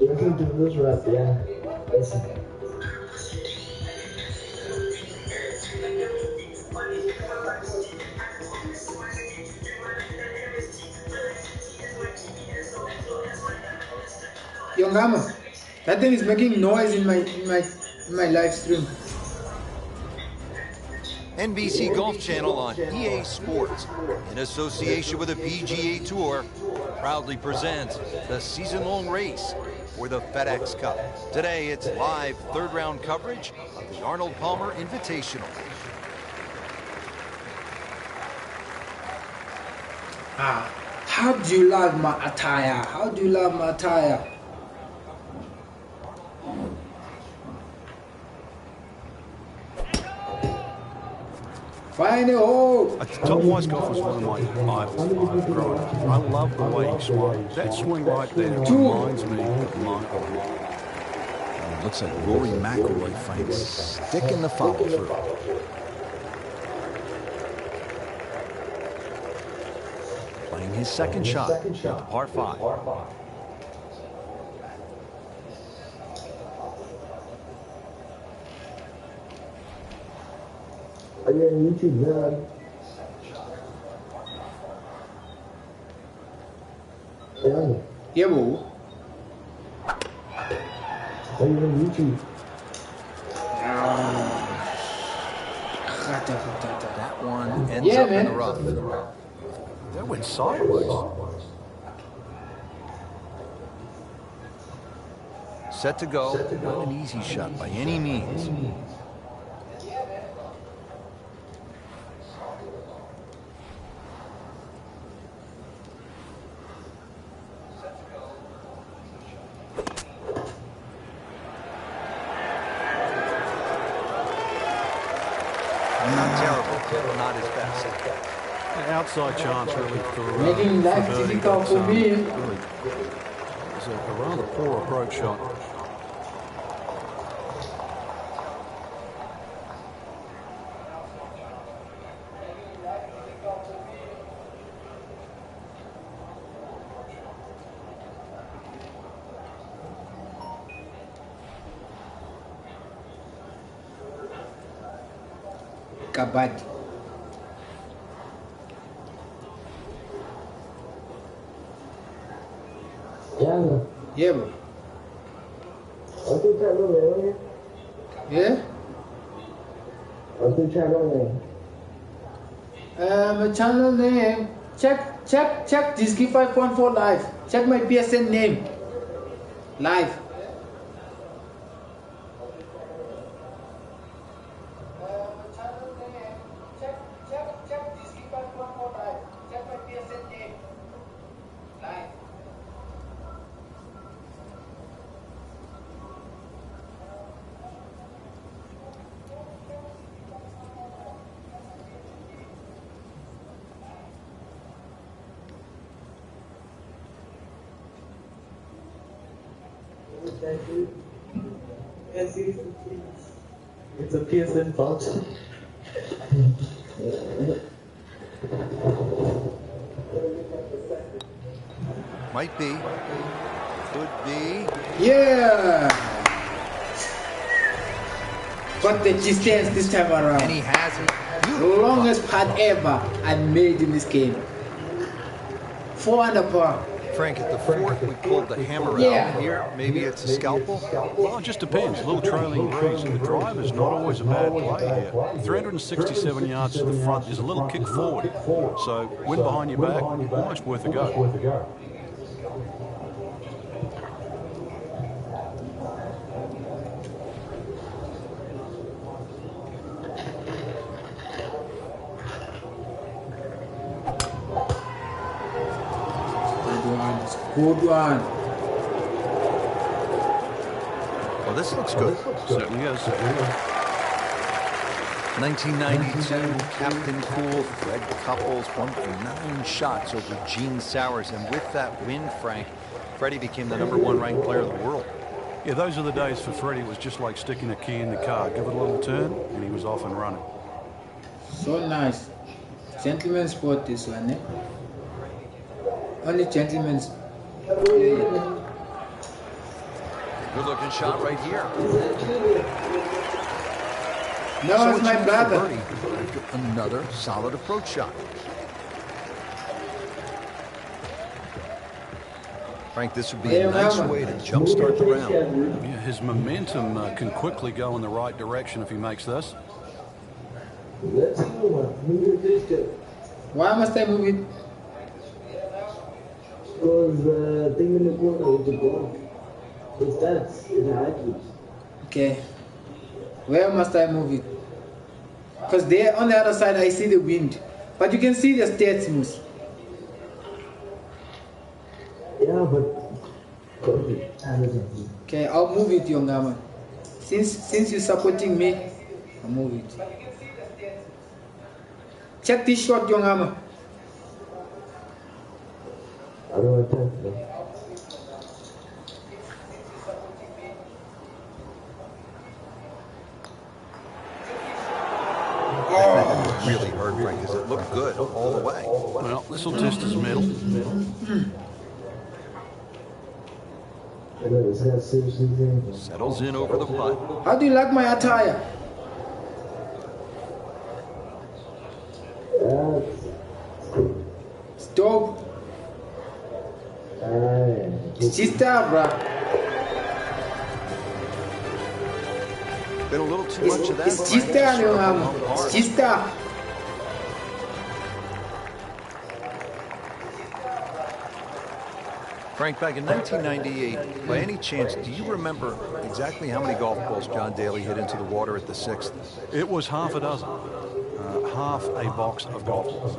Listen to this rap, yeah. Listen. Young Ama, that thing is making noise in my live stream. NBC Golf Channel on EA Sports, in association with the PGA Tour, proudly presents the season-long race for the FedEx Cup. Today, it's live third-round coverage of the Arnold Palmer Invitational. How do you love my attire? How do you love my attire? Find a hole. Tom Weisskopf was one of my idols growing up. I love the way he swung. That swing right there reminds me of Michael. Looks like Rory McIlroy finds stick in the follow through. Playing his second shot, par 5. Are you on YouTube, man? Yeah. Yeah, boo. Are you on YouTube? That one ends Yeah, up in man. the rough. That went sideways. Set to go. Not an easy shot by any means. Not terrible, but not his best. An outside chance really for Making life birdie, difficult but, for me. Really, it was a rather poor approach shot. Kabadi. Yeah. Yeah, bro. What's your channel name? Yeah? What's your channel name? My channel name. Check Diski514 live. Check my PSN name. Live. Check Diski514 live. Check my PSN name. Live. It's a PSN box. Might be. Could be. Yeah. Got the distance this time around. And he has it. The Beautiful. longest putt ever I made in this game. 4 under par. Frank, at the fourth, we pulled the hammer Yeah. out. Here, maybe it's a scalpel. Well, it just depends. A little trailing breeze. The drive is not always a bad play here. 367 yards to the front is a little kick forward. So, wind behind your back, almost worth a go. Good one. Well, this looks good. Certainly is. 1992, Captain Cool, Fred Couples, 1 for 9 shots over Gene Sowers. And with that win, Frank, Freddie became the #1 ranked player in the world. Yeah, those are the days for Freddie. It was just like sticking a key in the car. Give it a little turn, and he was off and running. So nice. Gentleman's sport, this one, eh? Only gentlemen's. Good looking shot right here. No, So it's my chance for brother. birdie after another solid approach shot. Frank, this would be a nice way to jumpstart the round. Yeah, his momentum can quickly go in the right direction if he makes this. Let's move this guy. Why must I move it? Because thing in the corner with the ball. Because that's in Aggies. Okay. Where must I move it? Because there on the other side I see the wind. But you can see the stats moves. Yeah, but Okay, I'll move it, young man. Since you're supporting me, I'll move it. Check this shot, young man. I don't attempt them. That really hurt, Frank, because it looked good all the way. Well, this will test his middle. Settles in over the putt. How do you like my attire? It's dope. It's Chista, bruh. Been a little too much of that. It's Frank. Chista, young man. Hard. It's Chista. Frank, back in 1998, by any chance, do you remember exactly how many golf balls John Daly hit into the water at the 6th? It was half a dozen. Half a box of golf balls.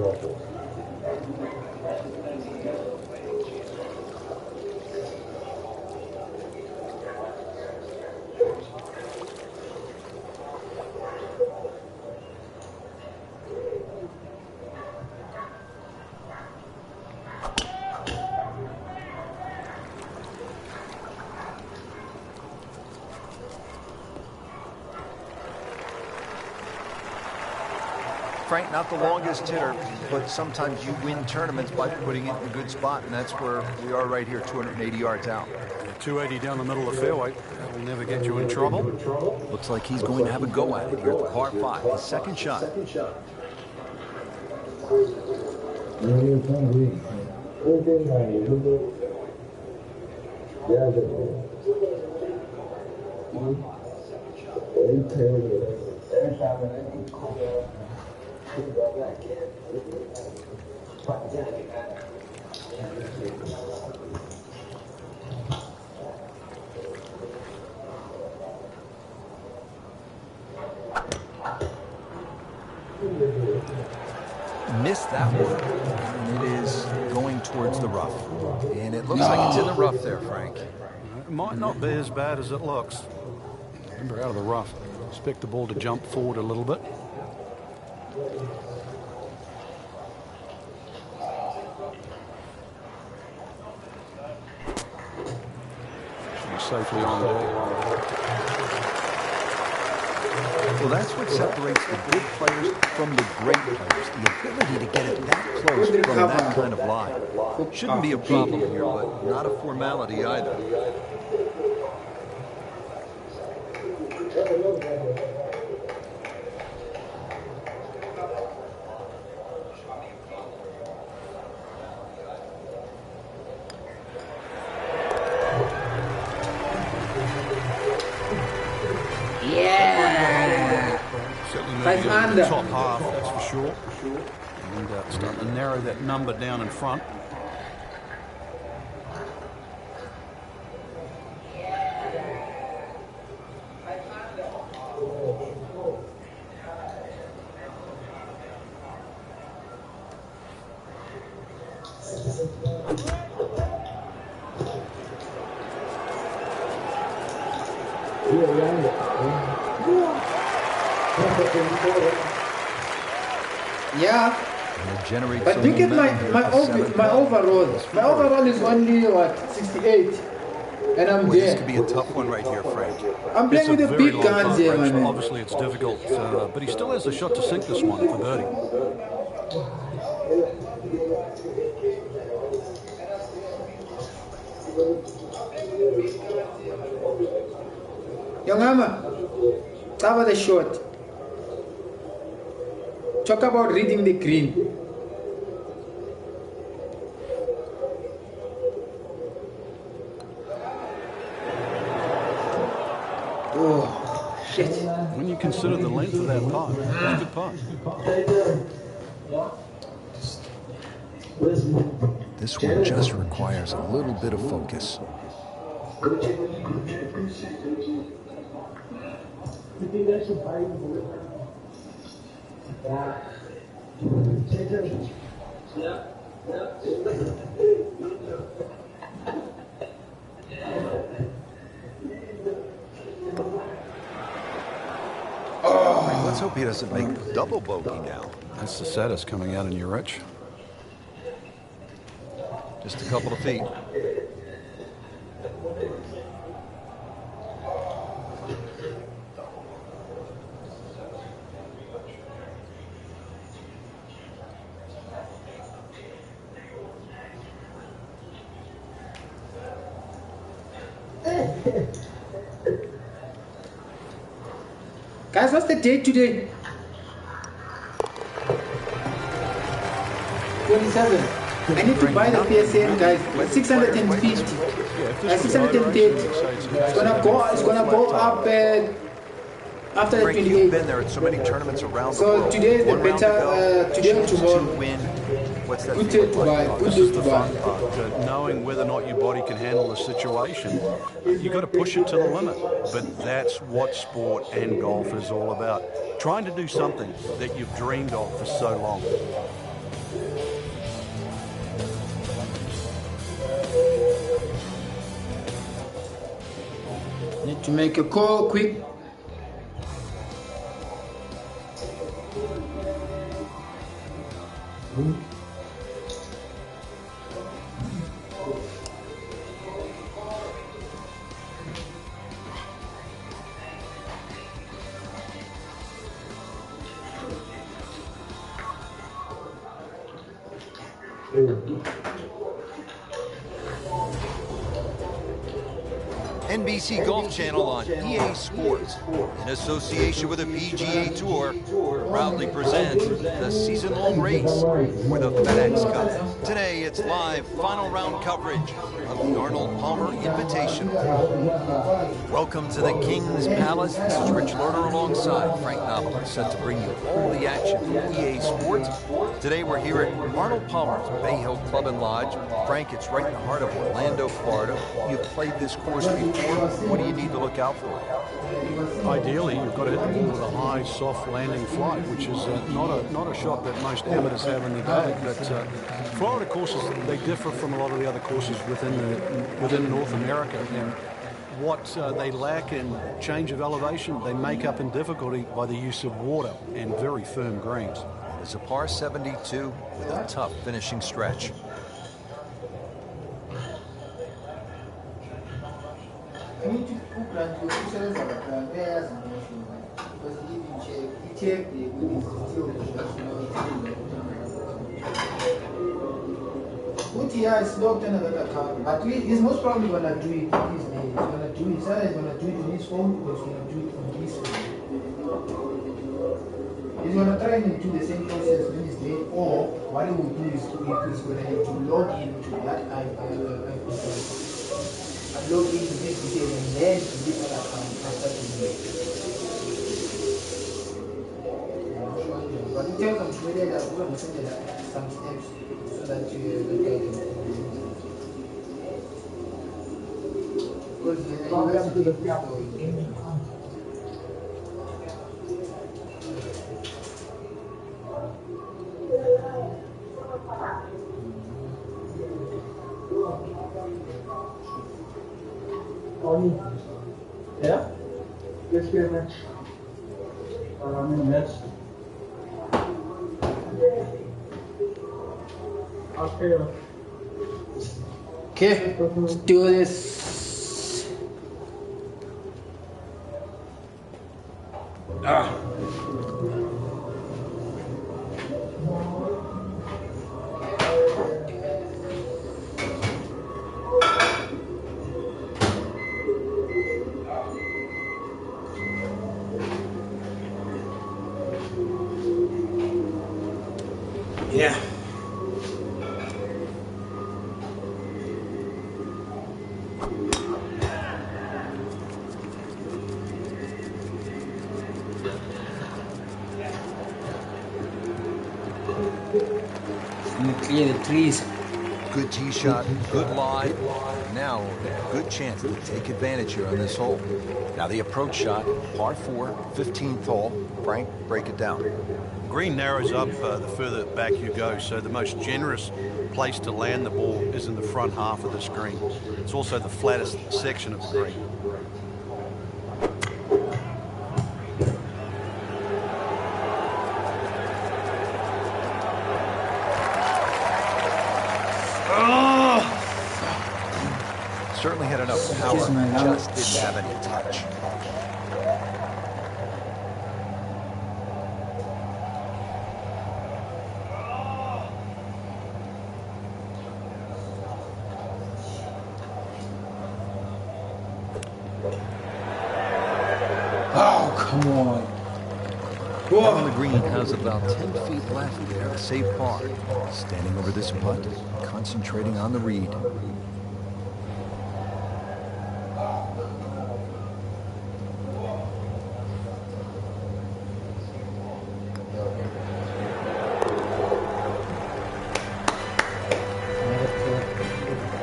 Frank, not the longest hitter, but sometimes you win tournaments by putting it in a good spot, and that's where we are right here, 280 yards out. 280 down the middle of the fairway. That will never get you in trouble. Looks like he's going to have a go at it here at the par 5. His second shot. Missed that one. And it is going towards the rough. And it looks like it's in the rough there, Frank. It might not be as bad as it looks. Remember, out of the rough. Expect the ball to jump forward a little bit. Safely on there. Well, that's what separates the good players from the great players. The ability to get it that close from that kind of lie. Shouldn't be a problem here, but not a formality either. Five under. Top half, that's for sure. And starting to narrow that number down in front. Yeah, Generate but some look at momentum my here for 7. overall. My overall is only what 68, and I'm Boy, this there. could be a tough one right here, Frank. I'm playing with the very big long guns here, putt my range. man. Obviously, it's difficult, but he still has a shot to sink this one for birdie. Young Hammer, cover the shot. Talk about reading the green. Oh, shit. When you consider the length of that putt, it's a good putt. This one just requires a little bit of focus. Let's hope he doesn't make double bogey now. That's the saddest coming out in your Rich. Just a couple of feet. Guys, what's the date today? 27. I need to buy the PSN, guys. 650. 630. It's gonna go up after the Frank, you've 28. been there at so many tournaments around the So world. today is the One round better, to go, today or chance tomorrow. to win. What's that Good feel day to like? buy. Good This day is to the buy. fun part, knowing whether or not your body can handle the situation. You've got to push it to the limit. But that's what sport and golf is all about. Trying to do something that you've dreamed of for so long. Need to make a call quick. NBC Golf Channel on EA Sports, in association with the PGA Tour, proudly presents the season-long race for the FedEx Cup. Today, it's live final round coverage of the Arnold Palmer Invitational. Welcome to the King's Palace. This is Rich Lerner alongside Frank Knobler, set to bring you all the action from EA Sports. Today, we're here at Arnold Palmer's Bay Hill Club and Lodge. Frank, it's right in the heart of Orlando, Florida. You've played this course before. What do you need to look out for? Ideally, you've got to hit the ball with a high, soft landing flight, which is not a shot that most amateurs have in the day. But Florida courses, they differ from a lot of the other courses within North America. And what they lack in change of elevation, they make up in difficulty by the use of water and very firm greens. It's a par 72 with a tough finishing stretch. It's locked in another account, but he's most probably going to do it with his name. He's going to do it. He's either going to do it on his phone or he's going to do it on his phone. He's going to try and do the same process with his name, or what he will do is he's going to have to log into that and log into his details and then to this other account after doing it. But in terms of media, we're going to send some steps so that you can. Welcome to the Yeah? Yes, very much. Next. Okay, let's do this. Yeah. Clear the trees. Good tee shot, good lie. Now, good chance to take advantage here on this hole. Now the approach shot, par 4, 15th hole. Frank, break it down. Green narrows up the further back you go, so the most generous place to land the ball is in the front half of the green. It's also the flattest section of the green. Certainly had enough power, just didn't have any touch. Oh, come on. On the green has about 10 feet left there to save par. Standing over this putt, concentrating on the read.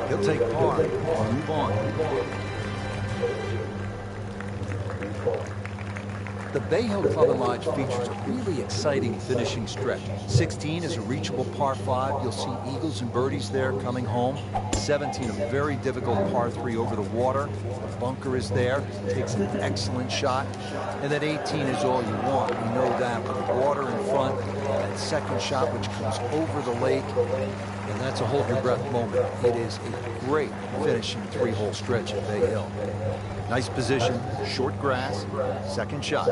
He'll take par and move on. The Bay Hill Club and Lodge features a really exciting finishing stretch. 16 is a reachable par 5. You'll see eagles and birdies there coming home. 17, a very difficult par 3 over the water. The bunker is there. Takes an excellent shot. And then 18 is all you want. We know that with the water in front. That second shot, which comes over the lake. And that's a hold-your-breath moment. It is a great finishing 3-hole stretch at Bay Hill. Nice position, short grass, second shot.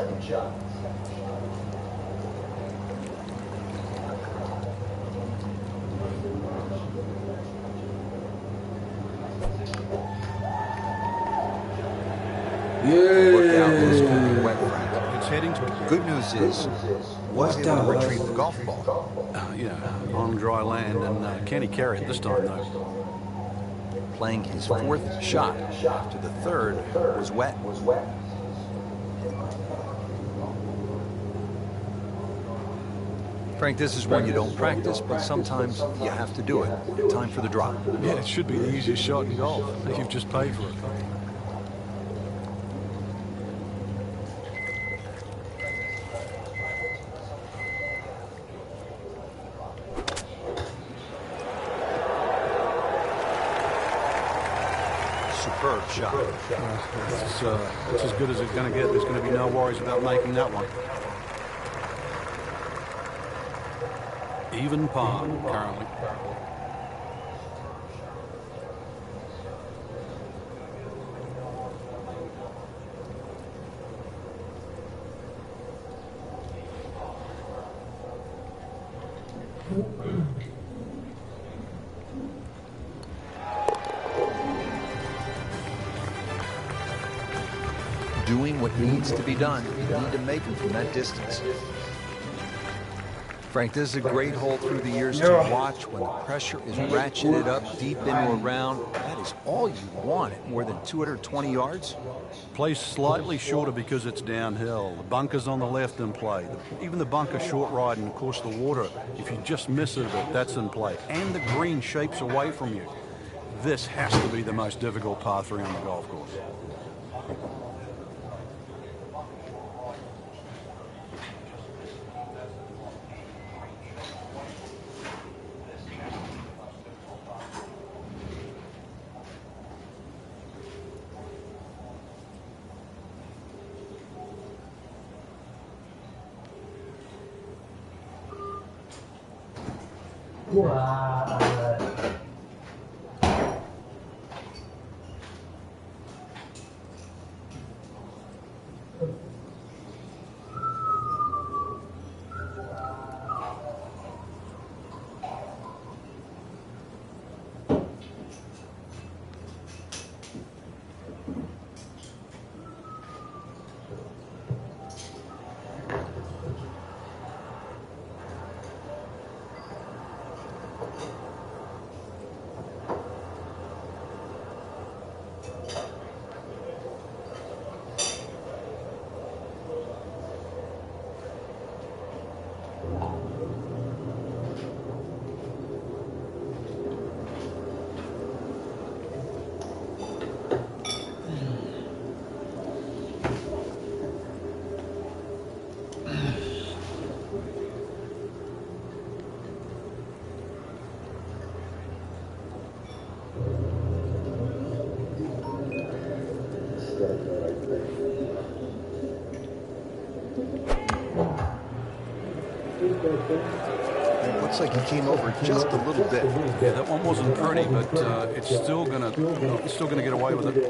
Look out, this could be wet, Frank. It's heading to Good news is, was able to retrieve the golf ball. on dry land, and can he carry it this time, though? Playing his fourth shot after the third was wet. Frank, this is one you don't practice, but sometimes you have to do it. Time for the drop. Yeah, it should be the easiest shot in golf. You've just paid for it. Superb shot. It's as good as it's going to get. There's going to be no worries about making that one. Even par currently. Doing what needs to be done. You need to make it from that distance. Frank, this is a great hole through the years to watch when the pressure is ratcheted up deep into a round. That is all you want at more than 220 yards. Plays slightly shorter because it's downhill. The bunker's on the left in play. Even the bunker short ride, and of course the water, if you just miss it a bit, that's in play. And the green shapes away from you. This has to be the most difficult par 3 on the golf course. It looks like he came over just a little bit. Yeah, that one wasn't pretty, but it's still gonna get away with it.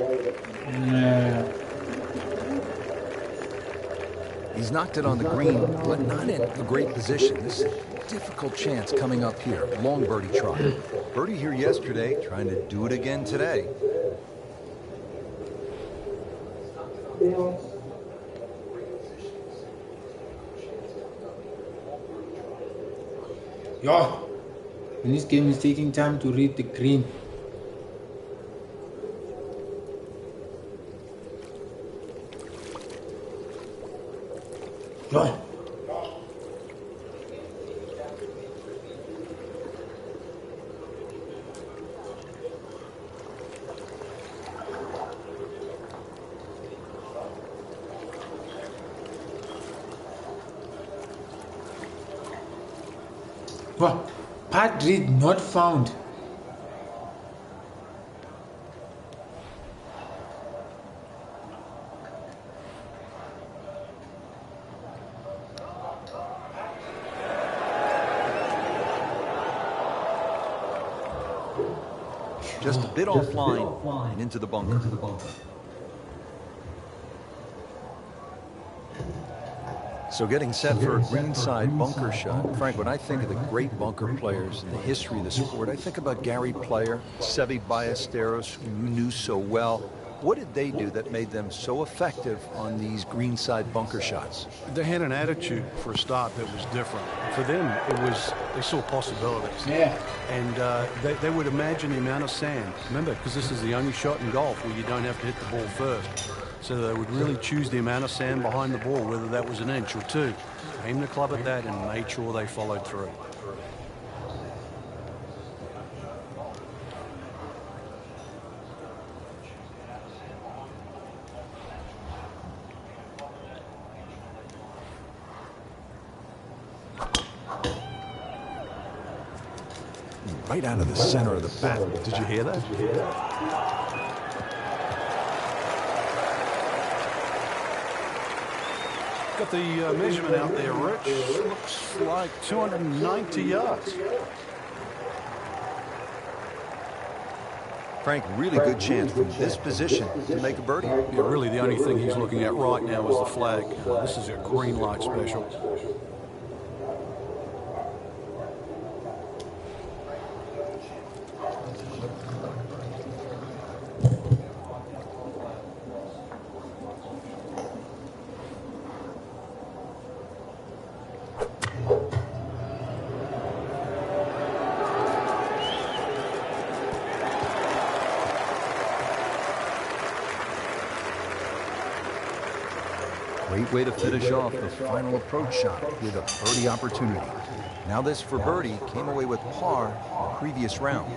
He's knocked it on the green, but not in a great position. This is a difficult chance coming up here. Long birdie try. Birdie here yesterday, trying to do it again today. And this game is taking time to read the green. What? Part read not found. Just a bit offline and into the bunker. So getting set for a greenside bunker shot. Frank, when I think of the great bunker players in the history of the sport, I think about Gary Player, Seve Ballesteros, who you knew so well. What did they do that made them so effective on these greenside bunker shots? They had an attitude for a start that was different. For them, it was, they saw possibilities. Yeah. And they would imagine the amount of sand. Remember, because this is the only shot in golf where you don't have to hit the ball first. So they would really choose the amount of sand behind the ball, whether that was an inch or two. Aim the club at that and made sure they followed through. Right out of the center of the bat. Did you hear that? Got the measurement out there, Rich. Looks like 290 yards. Frank, really good chance from this position to make a birdie. Yeah, really the only thing he's looking at right now is the flag. This is a green light special. Great way to finish off the final approach shot with a birdie opportunity. Now this for birdie came away with par the previous round.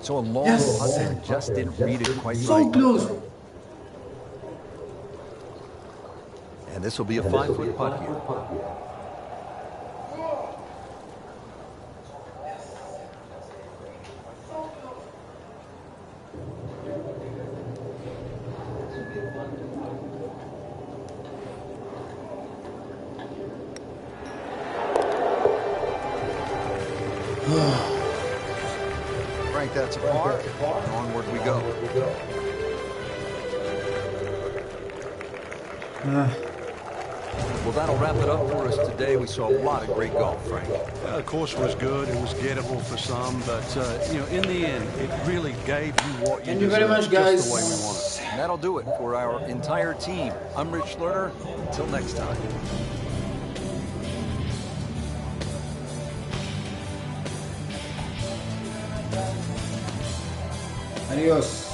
So a long putt and just didn't read it quite right. So close. And this will be a 5-foot putt here. Frank, that's a par. And onward we go. Well, that'll wrap it up for us today. We saw a lot of great golf, Frank. The course was good. It was gettable for some, but you know, in the end, it really gave you what you Thank you very much, deserved, guys. just the way we want it. And that'll do it for our entire team. I'm Rich Lerner. Until next time. Adios.